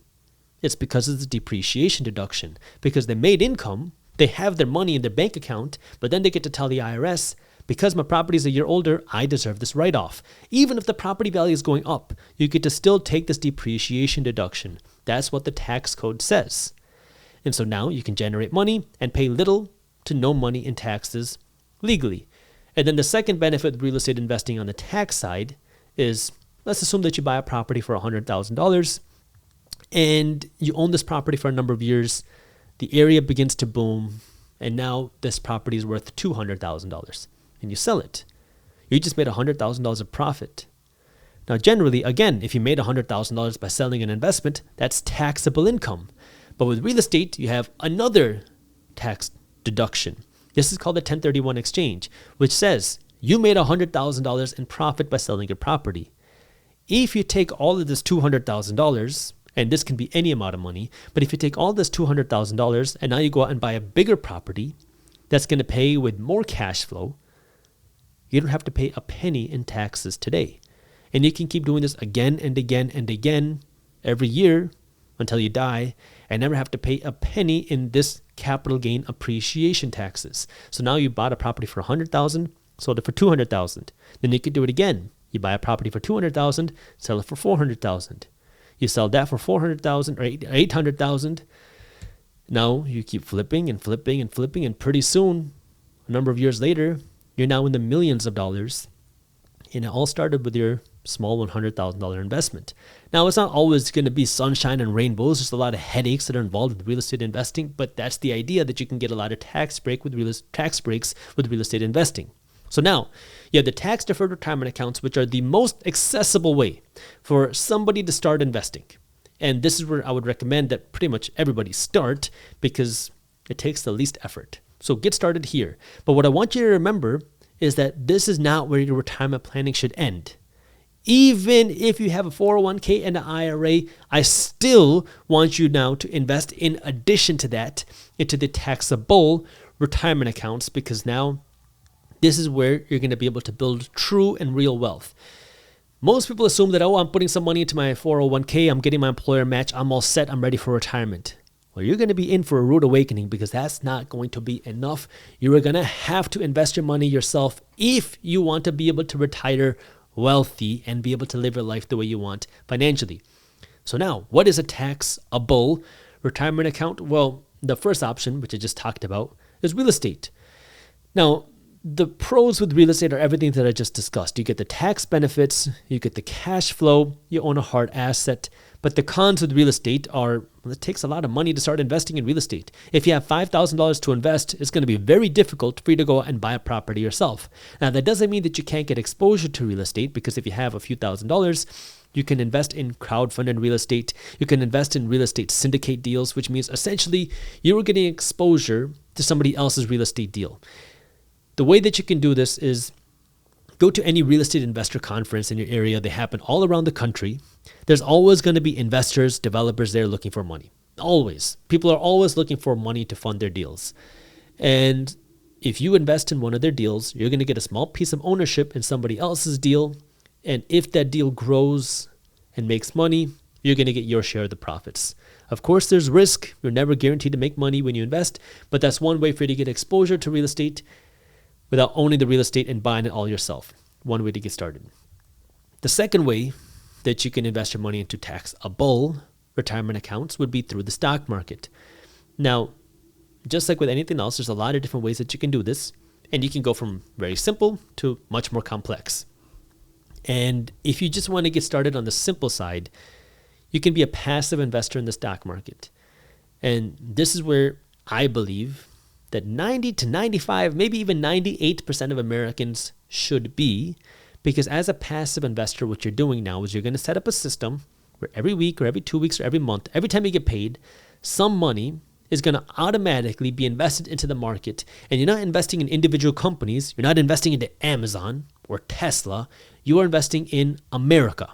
[SPEAKER 1] It's because of the depreciation deduction, because they made income, they have their money in their bank account, but then they get to tell the IRS, because my property is a year older, I deserve this write-off. Even if the property value is going up, you get to still take this depreciation deduction. That's what the tax code says. And so now you can generate money and pay little to no money in taxes legally. And then the second benefit of real estate investing on the tax side is, let's assume that you buy a property for $100,000 and you own this property for a number of years. The area begins to boom, and now this property is worth $200,000. And you sell it. You just made $100,000 of profit. Now, generally, again, if you made $100,000 by selling an investment, that's taxable income. But with real estate, you have another tax deduction. This is called a 1031 exchange, which says you made $100,000 in profit by selling your property. If you take all of this $200,000, and this can be any amount of money, but if you take all this $200,000 and now you go out and buy a bigger property that's going to pay with more cash flow, you don't have to pay a penny in taxes today. And you can keep doing this again and again and again every year until you die and never have to pay a penny in this capital gain appreciation taxes. So now you bought a property for $100,000, sold it for $200,000. Then you could do it again. You buy a property for $200,000, sell it for $400,000. You sell that for $400,000 or $800,000. Now you keep flipping and flipping and flipping, and pretty soon, a number of years later, you're now in the millions of dollars. And it all started with your small $100,000 investment. Now, it's not always going to be sunshine and rainbows. There's a lot of headaches that are involved with real estate investing, but that's the idea, that you can get a lot of tax breaks with real estate investing. So now you have the tax deferred retirement accounts, which are the most accessible way for somebody to start investing. And this is where I would recommend that pretty much everybody start, because it takes the least effort. So get started here. But what I want you to remember is that this is not where your retirement planning should end. Even if you have a 401k and an IRA, I still want you now to invest in addition to that into the taxable retirement accounts, because now this is where you're going to be able to build true and real wealth. Most people assume that, I'm putting some money into my 401k, I'm getting my employer match, I'm all set, I'm ready for retirement. Well, you're going to be in for a rude awakening, because that's not going to be enough. You are going to have to invest your money yourself if you want to be able to retire wealthy and be able to live your life the way you want financially. So now, what is a taxable retirement account? Well, the first option, which I just talked about, is real estate. Now, the pros with real estate are everything that I just discussed. You get the tax benefits, you get the cash flow, you own a hard asset. But the cons with real estate are, it takes a lot of money to start investing in real estate. If you have $5,000 to invest, it's going to be very difficult for you to go out and buy a property yourself. Now, that doesn't mean that you can't get exposure to real estate, because if you have a few $1,000s, you can invest in crowdfunded real estate. You can invest in real estate syndicate deals, which means essentially you're getting exposure to somebody else's real estate deal. The way that you can do this is go to any real estate investor conference in your area. They happen all around the country. There's always going to be investors, developers there looking for money. Always. People are always looking for money to fund their deals. And if you invest in one of their deals, you're going to get a small piece of ownership in somebody else's deal. And if that deal grows and makes money, you're going to get your share of the profits. Of course, there's risk. You're never guaranteed to make money when you invest, but that's one way for you to get exposure to real estate without owning the real estate and buying it all yourself. One way to get started. The second way that you can invest your money into taxable retirement accounts would be through the stock market. Now, just like with anything else, there's a lot of different ways that you can do this, and you can go from very simple to much more complex. And if you just want to get started on the simple side, you can be a passive investor in the stock market. And this is where I believe that 90 to 95, maybe even 98% of Americans should be, because as a passive investor, what you're doing now is you're going to set up a system where every week or every 2 weeks or every month, every time you get paid, some money is going to automatically be invested into the market. And you're not investing in individual companies. You're not investing into Amazon or Tesla. You are investing in America.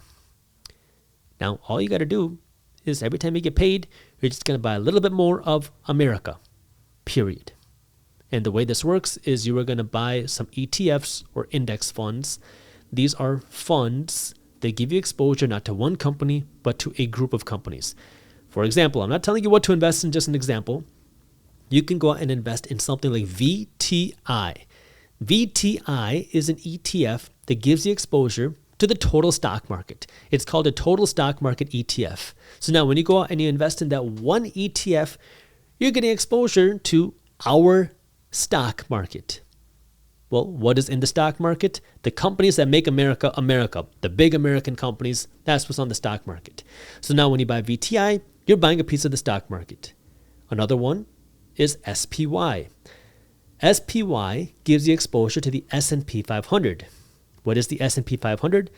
[SPEAKER 1] Now, all you got to do is every time you get paid, you're just going to buy a little bit more of America, period. And the way this works is you are going to buy some ETFs or index funds. These are funds that give you exposure not to one company, but to a group of companies. For example, I'm not telling you what to invest in, just an example. You can go out and invest in something like VTI. VTI is an ETF that gives you exposure to the total stock market. It's called a total stock market ETF. So now when you go out and you invest in that one ETF, you're getting exposure to our stock market. Well, what is in the stock market? The companies that make America, America. The big American companies, that's what's on the stock market. So now when you buy VTI, you're buying a piece of the stock market. Another one is SPY. SPY gives you exposure to the S&P 500. What is the S&P 500?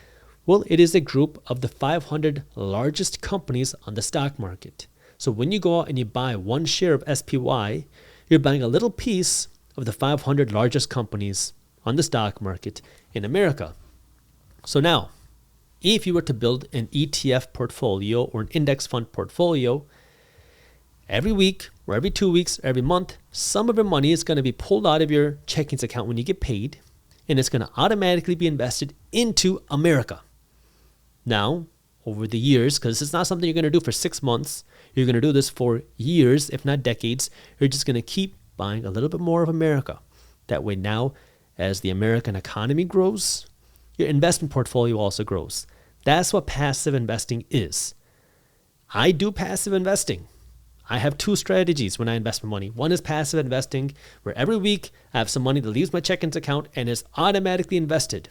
[SPEAKER 1] Well, it is a group of the 500 largest companies on the stock market. So when you go out and you buy one share of SPY, you're buying a little piece of the 500 largest companies on the stock market in America. So now, if you were to build an ETF portfolio or an index fund portfolio, every week or every 2 weeks, or every month, some of your money is going to be pulled out of your checkings account when you get paid, and it's going to automatically be invested into America. Now, over the years, because it's not something you're going to do for 6 months, you're going to do this for years, if not decades, you're just going to keep buying a little bit more of America. That way now, as the American economy grows, your investment portfolio also grows. That's what passive investing is. I do passive investing. I have two strategies when I invest my money. One is passive investing, where every week I have some money that leaves my check-ins account and is automatically invested.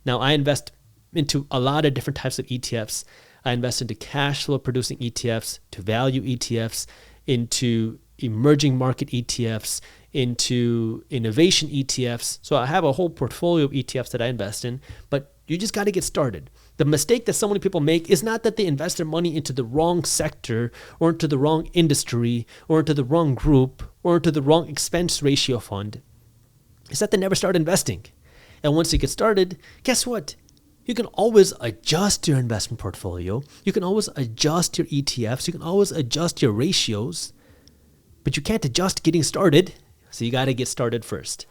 [SPEAKER 1] Now, I invest into a lot of different types of ETFs. I invest into cash flow producing ETFs, to value ETFs, into emerging market ETFs, into innovation ETFs. So I have a whole portfolio of ETFs that I invest in, but you just got to get started. The mistake that so many people make is not that they invest their money into the wrong sector or into the wrong industry or into the wrong group or into the wrong expense ratio fund. It's that they never start investing. And once you get started, guess what? You can always adjust your investment portfolio. You can always adjust your ETFs. You can always adjust your ratios, but you can't adjust getting started. So you got to get started first.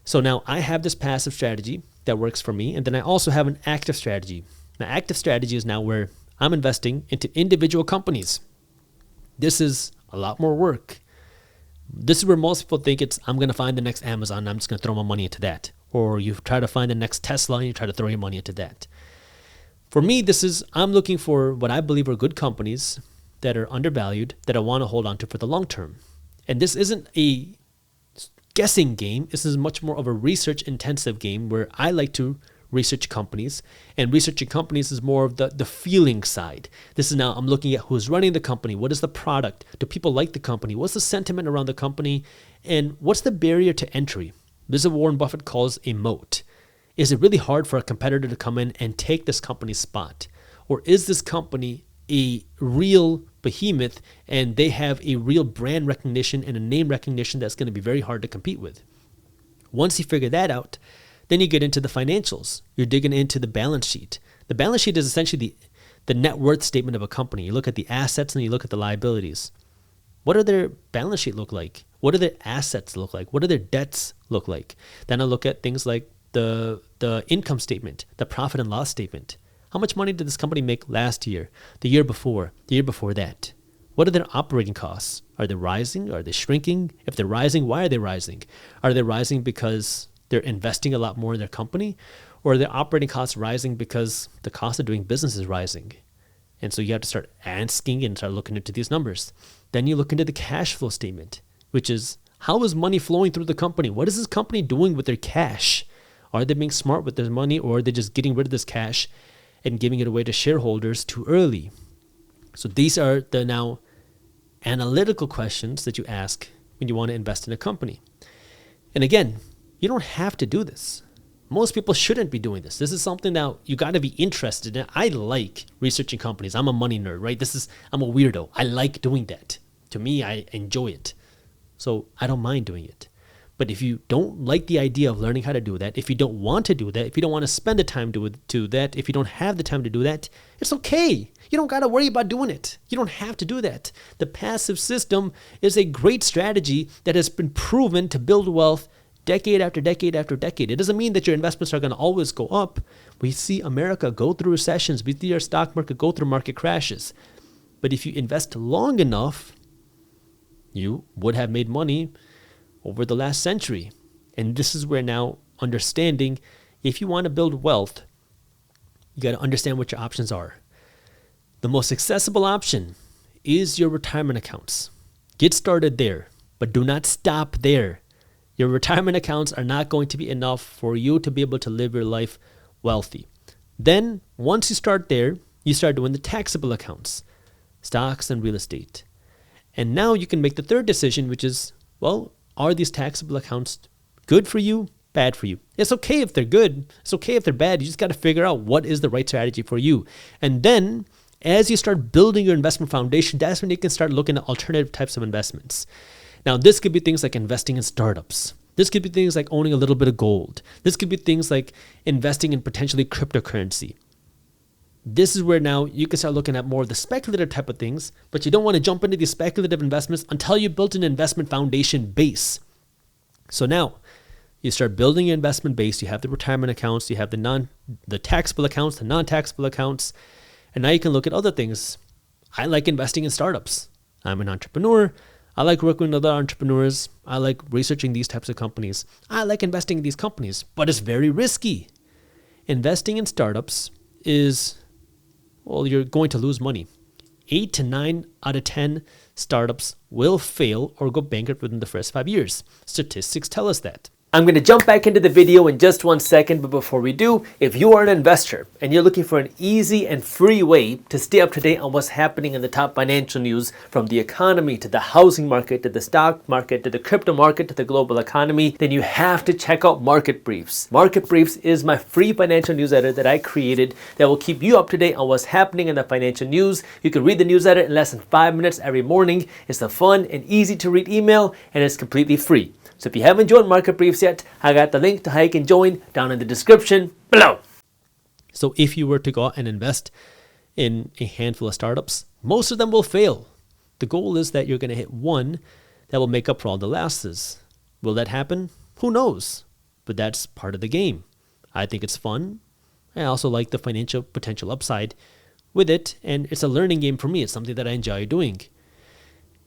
[SPEAKER 1] So now I have this passive strategy that works for me. And then I also have an active strategy. My active strategy is now where I'm investing into individual companies. This is a lot more work. This is where most people think it's, I'm going to find the next Amazon and I'm just going to throw my money into that. Or you try to find the next Tesla and you try to throw your money into that. For me, this is, I'm looking for what I believe are good companies that are undervalued, that I want to hold on to for the long term. And this isn't a guessing game. This is much more of a research intensive game where I like to research companies, and researching companies is more of the feeling side. This is now I'm looking at who's running the company, what is the product, do people like the company, what's the sentiment around the company, and what's the barrier to entry. This is what Warren Buffett calls a moat. Is it really hard for a competitor to come in and take this company's spot? Or is this company a real behemoth, and they have a real brand recognition and a name recognition that's going to be very hard to compete with. Once you figure that out, then you get into the financials. You're digging into the balance sheet. The balance sheet is essentially the net worth statement of a company. You look at the assets and you look at the liabilities. What do their balance sheet look like? What do their assets look like? What do their debts look like? Then I look at things like the income statement, the profit and loss statement. How much money did this company make last year, the year before that? What are their operating costs? Are they rising? Are they shrinking? If they're rising, why are they rising? Are they rising because they're investing a lot more in their company? Or are their operating costs rising because the cost of doing business is rising? And so you have to start asking and start looking into these numbers. Then you look into the cash flow statement, which is, how is money flowing through the company? What is this company doing with their cash? Are they being smart with their money, or are they just getting rid of this cash and giving it away to shareholders too early? So these are the now analytical questions that you ask when you want to invest in a company. And again, you don't have to do this. Most people shouldn't be doing this. This is something that you got to be interested in. I like researching companies. I'm a money nerd, right? I'm a weirdo. I like doing that. To me, I enjoy it. So I don't mind doing it. But if you don't like the idea of learning how to do that, if you don't want to do that, if you don't want to spend the time to do that, if you don't have the time to do that, it's okay. You don't got to worry about doing it. You don't have to do that. The passive system is a great strategy that has been proven to build wealth decade after decade after decade. It doesn't mean that your investments are going to always go up. We see America go through recessions. We see our stock market go through market crashes. But if you invest long enough, you would have made money over the last century. And this is where now understanding, if you want to build wealth, you got to understand what your options are. The most accessible option is your retirement accounts. Get started there, but do not stop there. Your retirement accounts are not going to be enough for you to be able to live your life wealthy. Then, once you start there, you start doing the taxable accounts, stocks and real estate. And now you can make the third decision, which is, well, are these taxable accounts good for you, bad for you? It's okay if they're good. It's okay if they're bad. You just got to figure out what is the right strategy for you. And then, as you start building your investment foundation, that's when you can start looking at alternative types of investments. Now, this could be things like investing in startups. This could be things like owning a little bit of gold. This could be things like investing in potentially cryptocurrency. This is where now you can start looking at more of the speculative type of things, but you don't want to jump into these speculative investments until you built an investment foundation base. So now you start building your investment base. You have the retirement accounts, you have the taxable accounts, the non-taxable accounts, and now you can look at other things. I like investing in startups. I'm an entrepreneur. I like working with other entrepreneurs. I like researching these types of companies. I like investing in these companies, but it's very risky. Investing in startups is, well, you're going to lose money. 8 to 9 out of 10 startups will fail or go bankrupt within the first 5 years. Statistics tell us that. I'm going to jump back into the video in just 1 second, but before we do, if you are an investor and you're looking for an easy and free way to stay up to date on what's happening in the top financial news, from the economy to the housing market to the stock market to the crypto market to the global economy, then you have to check out Market Briefs. Market Briefs is my free financial newsletter that I created that will keep you up to date on what's happening in the financial news. You can read the newsletter in less than 5 minutes every morning. It's a fun and easy to read email, and it's completely free. So if you haven't joined Market Briefs yet, I got the link to how you can join down in the description below. So if you were to go out and invest in a handful of startups, most of them will fail. The goal is that you're going to hit one that will make up for all the losses. Will that happen? Who knows? But that's part of the game. I think it's fun. I also like the financial potential upside with it, and it's a learning game for me. It's something that I enjoy doing.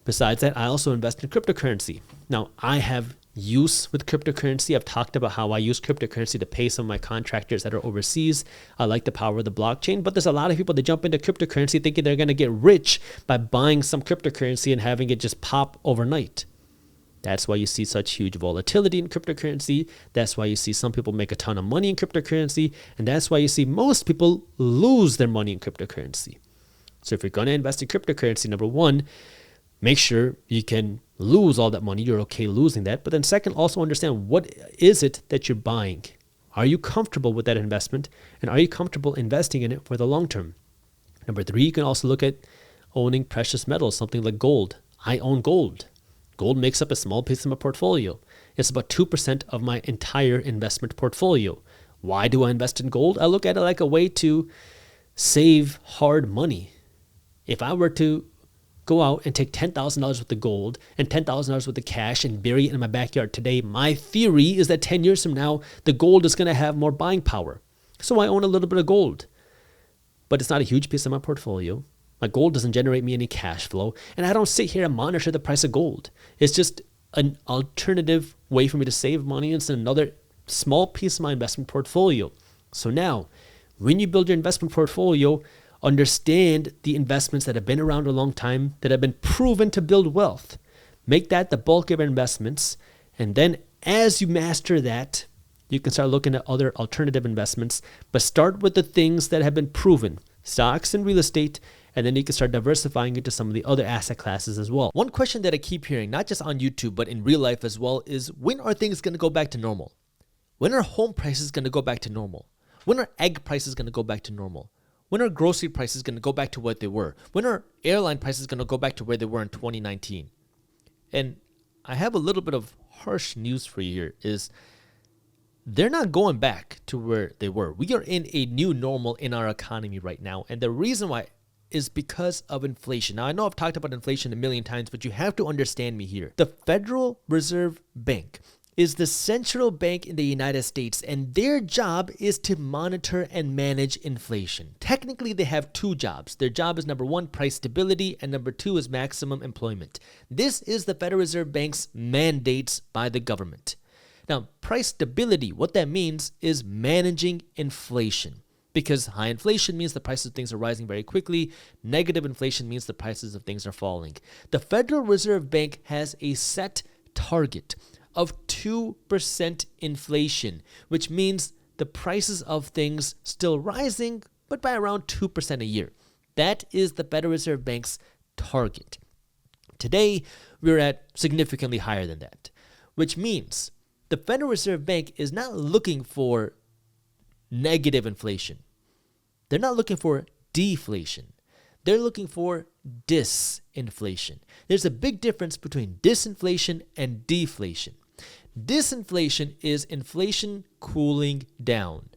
[SPEAKER 1] Besides that, I also invest in cryptocurrency. Now, I have use with cryptocurrency. I've talked about how I use cryptocurrency to pay some of my contractors that are overseas. I like the power of the blockchain, but there's a lot of people that jump into cryptocurrency thinking they're going to get rich by buying some cryptocurrency and having it just pop overnight. That's why you see such huge volatility in cryptocurrency. That's why you see some people make a ton of money in cryptocurrency. And that's why you see most people lose their money in cryptocurrency. So if you're going to invest in cryptocurrency, number one, make sure you can lose all that money. You're okay losing that. But then second, also understand what is it that you're buying. Are you comfortable with that investment? And are you comfortable investing in it for the long term? Number three, you can also look at owning precious metals, something like gold. I own gold. Gold makes up a small piece of my portfolio. It's about 2% of my entire investment portfolio. Why do I invest in gold? I look at it like a way to save hard money. If I were to go out and take $10,000 worth of gold and $10,000 worth of cash and bury it in my backyard today, my theory is that 10 years from now, the gold is going to have more buying power. So I own a little bit of gold, but it's not a huge piece of my portfolio. My gold doesn't generate me any cash flow, and I don't sit here and monitor the price of gold. It's just an alternative way for me to save money. It's another small piece of my investment portfolio. So now, when you build your investment portfolio, understand the investments that have been around a long time, that have been proven to build wealth. Make that the bulk of your investments. And then as you master that, you can start looking at other alternative investments. But start with the things that have been proven, stocks and real estate, and then you can start diversifying into some of the other asset classes as well. One question that I keep hearing, not just on YouTube, but in real life as well, is when are things going to go back to normal? When are home prices going to go back to normal? When are egg prices going to go back to normal? When are grocery prices going to go back to what they were? When are airline prices going to go back to where they were in 2019? And I have a little bit of harsh news for you here is they're not going back to where they were. We are in a new normal in our economy right now. And the reason why is because of inflation. Now, I know I've talked about inflation a million times, but you have to understand me here. The Federal Reserve Bank is the central bank in the United States, and their job is to monitor and manage inflation. Technically, they have two jobs. Their job is number one, price stability, and number two is maximum employment. This is the Federal Reserve Bank's mandates by the government. Now, price stability, what that means is managing inflation. Because high inflation means the prices of things are rising very quickly. Negative inflation means the prices of things are falling. The Federal Reserve Bank has a set target of 2% inflation, which means the prices of things still rising, but by around 2% a year. That is the Federal Reserve Bank's target. Today, we're at significantly higher than that, which means the Federal Reserve Bank is not looking for negative inflation. They're not looking for deflation. They're looking for disinflation. There's a big difference between disinflation and deflation. Disinflation is inflation cooling down.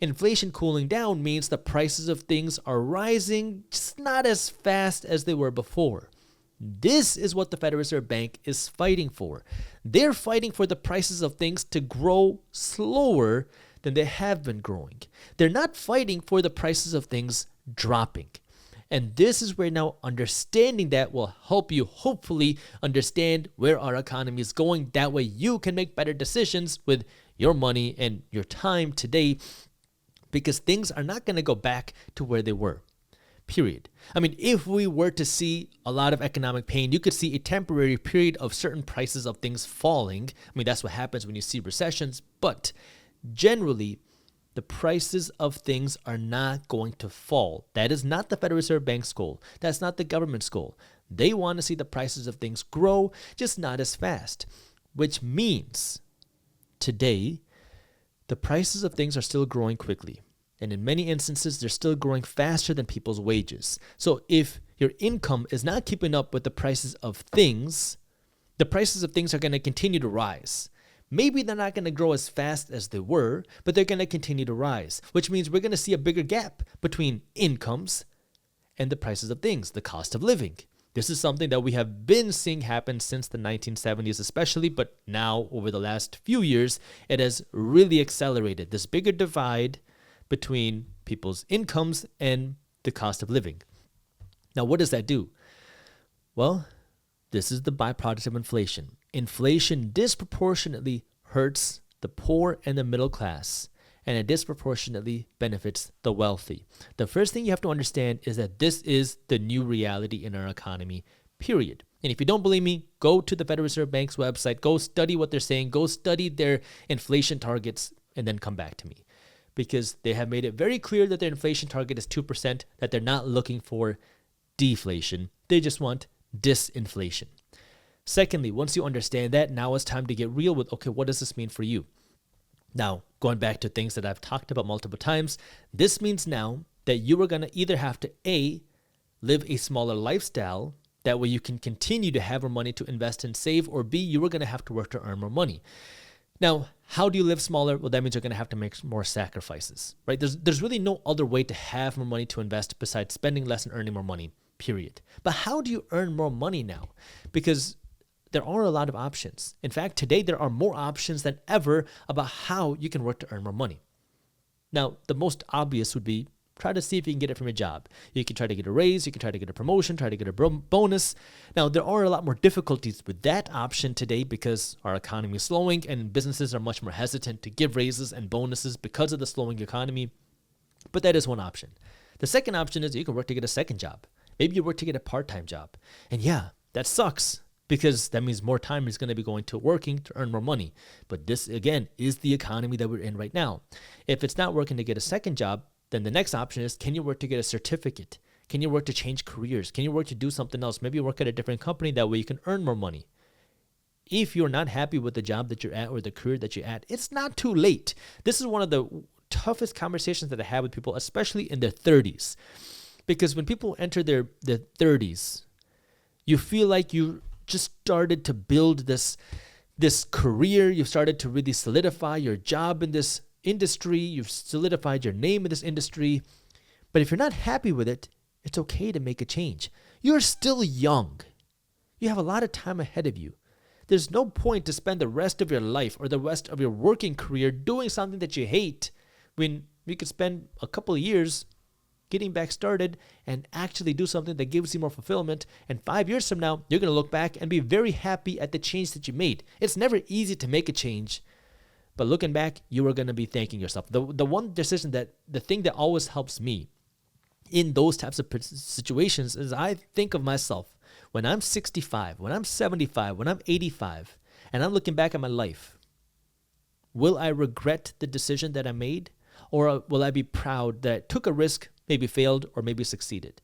[SPEAKER 1] Inflation cooling down means the prices of things are rising, just not as fast as they were before. This is what the Federal Reserve Bank is fighting for. They're fighting for the prices of things to grow slower than they have been growing. They're not fighting for the prices of things dropping. And this is where now understanding that will help you hopefully understand where our economy is going. That way you can make better decisions with your money and your time today, because things are not going to go back to where they were. Period. I mean, if we were to see a lot of economic pain, you could see a temporary period of certain prices of things falling. I mean, that's what happens when you see recessions. But generally, the prices of things are not going to fall. That is not the Federal Reserve Bank's goal. That's not the government's goal. They want to see the prices of things grow, just not as fast. Which means today, the prices of things are still growing quickly. And in many instances, they're still growing faster than people's wages. So if your income is not keeping up with the prices of things, the prices of things are going to continue to rise. Maybe they're not going to grow as fast as they were, but they're going to continue to rise, which means we're going to see a bigger gap between incomes and the prices of things, the cost of living. This is something that we have been seeing happen since the 1970s especially, but now over the last few years, it has really accelerated this bigger divide between people's incomes and the cost of living. Now, what does that do? Well, this is the byproduct of inflation. Inflation disproportionately hurts the poor and the middle class, and it disproportionately benefits the wealthy. The first thing you have to understand is that this is the new reality in our economy, period. And if you don't believe me, go to the Federal Reserve Bank's website, go study what they're saying, go study their inflation targets, and then come back to me. Because they have made it very clear that their inflation target is 2%, that they're not looking for deflation. They just want disinflation. Secondly, once you understand that, now it's time to get real with, okay, what does this mean for you? Now, going back to things that I've talked about multiple times, this means now that you are going to either have to A, live a smaller lifestyle. That way you can continue to have more money to invest and save, or B, you are going to have to work to earn more money. Now, how do you live smaller? Well, that means you're going to have to make more sacrifices, right? There's really no other way to have more money to invest besides spending less and earning more money, period. But how do you earn more money now? Because there are a lot of options. In fact, today there are more options than ever about how you can work to earn more money. Now, the most obvious would be try to see if you can get it from your job. You can try to get a raise, you can try to get a promotion, try to get a bonus. Now, there are a lot more difficulties with that option today because our economy is slowing and businesses are much more hesitant to give raises and bonuses because of the slowing economy. But that is one option. The second option is you can work to get a second job. Maybe you work to get a part-time job. And yeah, that sucks because that means more time is going to be going to working to earn more money. But this, again, is the economy that we're in right now. If it's not working to get a second job, then the next option is, can you work to get a certificate? Can you work to change careers? Can you work to do something else? Maybe you work at a different company. That way you can earn more money. If you're not happy with the job that you're at or the career that you're at, it's not too late. This is one of the toughest conversations that I have with people, especially in their 30s. Because when people enter their 30s, you feel like you just started to build this career. You've started to really solidify your job in this industry. You've solidified your name in this industry. But if you're not happy with it, it's okay to make a change. You're still young. You have a lot of time ahead of you. There's no point to spend the rest of your life or the rest of your working career doing something that you hate when you could spend a couple of years getting back started and actually do something that gives you more fulfillment. And 5 years from now, you're going to look back and be very happy at the change that you made. It's never easy to make a change. But looking back, you are going to be thanking yourself. The one decision the thing that always helps me in those types of situations is I think of myself when I'm 65, when I'm 75, when I'm 85, and I'm looking back at my life. Will I regret the decision that I made? Or will I be proud that I took a risk, maybe failed, or maybe succeeded?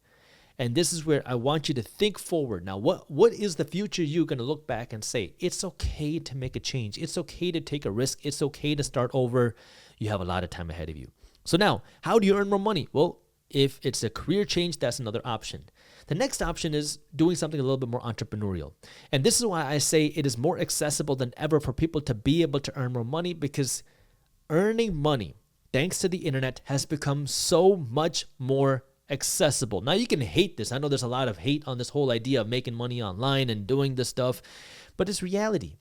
[SPEAKER 1] And this is where I want you to think forward. Now, what is the future you going to look back and say, it's okay to make a change. It's okay to take a risk. It's okay to start over. You have a lot of time ahead of you. So now, how do you earn more money? Well, if it's a career change, that's another option. The next option is doing something a little bit more entrepreneurial. And this is why I say it is more accessible than ever for people to be able to earn more money, because earning money, thanks to the internet, has become so much more accessible. Now, you can hate this. I know there's a lot of hate on this whole idea of making money online and doing this stuff, but it's reality.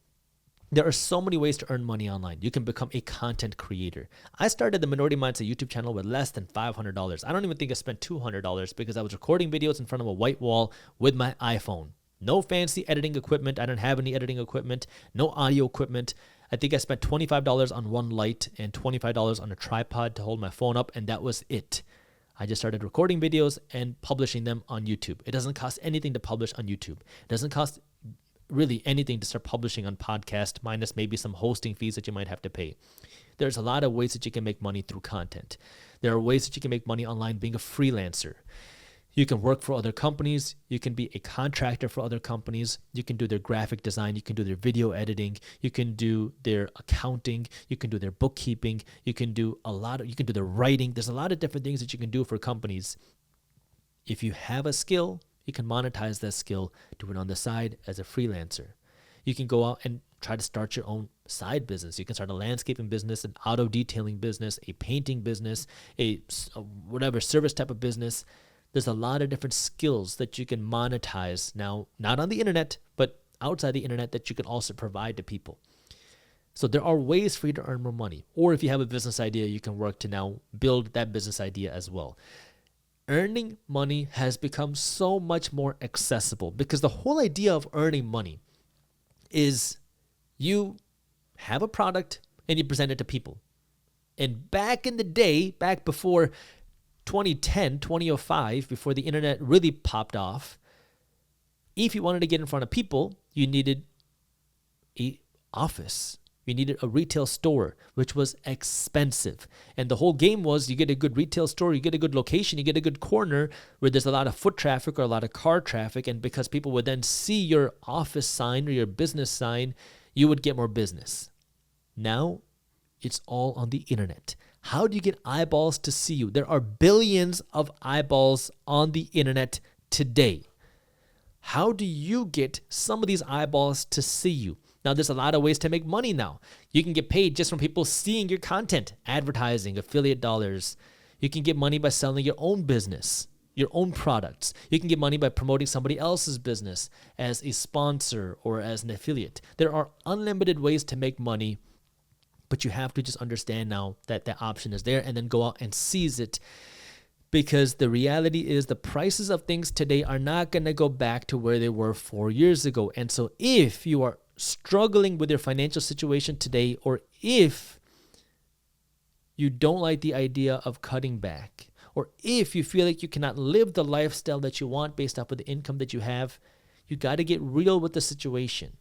[SPEAKER 1] There are so many ways to earn money online. You can become a content creator. I started the Minority Mindset YouTube channel with less than $500. I don't even think I spent $200 because I was recording videos in front of a white wall with my iPhone. No fancy editing equipment. I didn't have any editing equipment. No audio equipment. I think I spent $25 on one light and $25 on a tripod to hold my phone up, and that was it. I just started recording videos and publishing them on YouTube. It doesn't cost anything to publish on YouTube. It doesn't cost really anything to start publishing on podcast, minus maybe some hosting fees that you might have to pay. There's a lot of ways that you can make money through content. There are ways that you can make money online being a freelancer. You can work for other companies. You can be a contractor for other companies. You can do their graphic design. You can do their video editing. You can do their accounting. You can do their bookkeeping. You can do their writing. There's a lot of different things that you can do for companies. If you have a skill, you can monetize that skill, do it on the side as a freelancer. You can go out and try to start your own side business. You can start a landscaping business, an auto detailing business, a painting business, a whatever service type of business. There's a lot of different skills that you can monetize now, not on the internet, but outside the internet, that you can also provide to people. So there are ways for you to earn more money. Or if you have a business idea, you can work to now build that business idea as well. Earning money has become so much more accessible because the whole idea of earning money is you have a product and you present it to people. And back in the day, back before 2010, 2005, before the internet really popped off, if you wanted to get in front of people, you needed an office. You needed a retail store, which was expensive. And the whole game was you get a good retail store, you get a good location, you get a good corner where there's a lot of foot traffic or a lot of car traffic. And because people would then see your office sign or your business sign, you would get more business. Now, it's all on the internet. How do you get eyeballs to see you? There are billions of eyeballs on the internet today? How do you get some of these eyeballs to see you? Now, there's a lot of ways to make money now. You can get paid just from people seeing your content, advertising, affiliate dollars. You can get money by selling your own business, your own products. You can get money by promoting somebody else's business as a sponsor or as an affiliate. There are unlimited ways to make money, but you have to just understand now that that option is there and then go out and seize it. Because the reality is the prices of things today are not going to go back to where they were 4 years ago. And so if you are struggling with your financial situation today, or if you don't like the idea of cutting back, or if you feel like you cannot live the lifestyle that you want based off of the income that you have, you got to get real with the situation.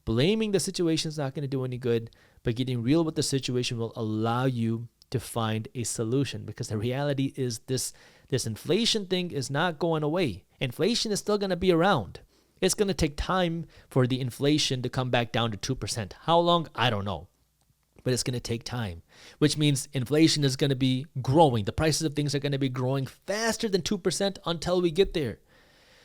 [SPEAKER 1] Blaming the situation is not going to do any good, but getting real with the situation will allow you to find a solution, because the reality is this inflation thing is not going away. Inflation is still going to be around. It's going to take time for the inflation to come back down to 2%. How long? I don't know. But it's going to take time, which means inflation is going to be growing. The prices of things are going to be growing faster than 2% until we get there.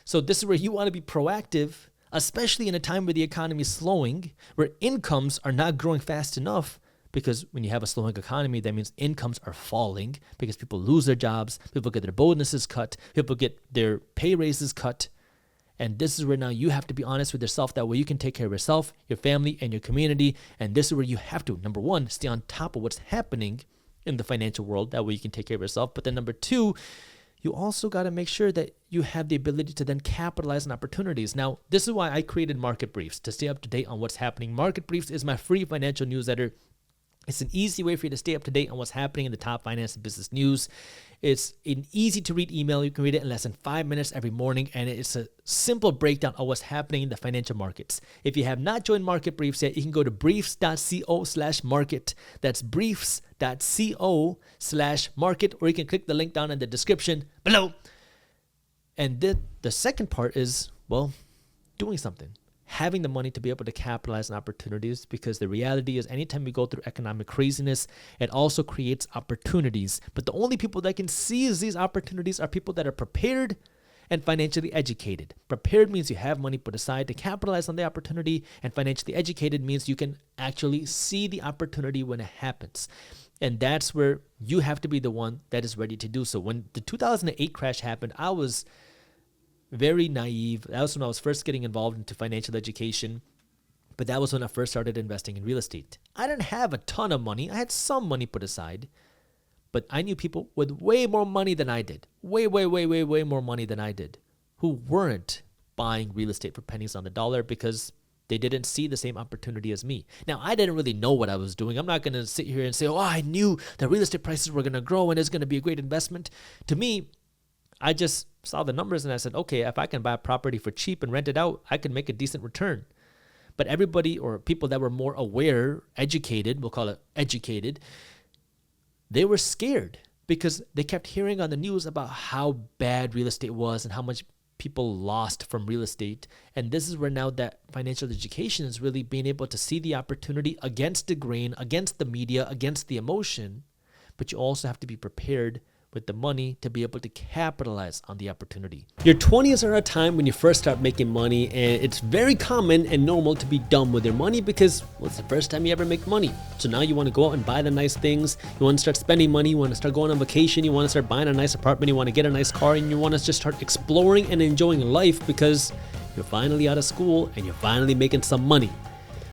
[SPEAKER 1] So this is where you want to be proactive, especially in a time where the economy is slowing, where incomes are not growing fast enough. Because when you have a slowing economy, that means incomes are falling because people lose their jobs, people get their bonuses cut, people get their pay raises cut. And this is where now you have to be honest with yourself. That way you can take care of yourself, your family, and your community. And this is where you have to, number one, stay on top of what's happening in the financial world. That way you can take care of yourself. But then number two, you also got to make sure that you have the ability to then capitalize on opportunities. Now, this is why I created Market Briefs, to stay up to date on what's happening. Market Briefs is my free financial newsletter. It's an easy way for you to stay up to date on what's happening in the top finance and business news. It's an easy to read email. You can read it in less than 5 minutes every morning, and it's a simple breakdown of what's happening in the financial markets. If you have not joined Market Briefs yet, you can go to briefs.co/market. That's briefs.co/market, or you can click the link down in the description below. And then the second part is, well, doing something. Having the money to be able to capitalize on opportunities, because the reality is anytime we go through economic craziness, it also creates opportunities. But the only people that can seize these opportunities are people that are prepared and financially educated. Prepared means you have money put aside to capitalize on the opportunity, and financially educated means you can actually see the opportunity when it happens. And that's where you have to be the one that is ready to do so. When the 2008 crash happened, I was very naive. That was when I was first getting involved into financial education, but that was when I first started investing in real estate. I didn't have a ton of money. I had some money put aside, but I knew people with way more money than I did, way more money than I did, who weren't buying real estate for pennies on the dollar because they didn't see the same opportunity as me. Now, I didn't really know what I was doing. I'm not going to sit here and say, oh, I knew that real estate prices were going to grow and it's going to be a great investment. To me, I just saw the numbers and I said, okay, if I can buy a property for cheap and rent it out, I can make a decent return. But everybody, or people that were more aware, educated, we'll call it educated, they were scared because they kept hearing on the news about how bad real estate was and how much people lost from real estate. And this is where now that financial education is really being able to see the opportunity against the grain, against the media, against the emotion. But you also have to be prepared with the money to be able to capitalize on the opportunity. Your 20s are a time when you first start making money, and it's very common and normal to be dumb with your money because, well, it's the first time you ever make money. So now you want to go out and buy the nice things. You want to start spending money. You want to start going on vacation. You want to start buying a nice apartment. You want to get a nice car, and you want to just start exploring and enjoying life because you're finally out of school and you're finally making some money.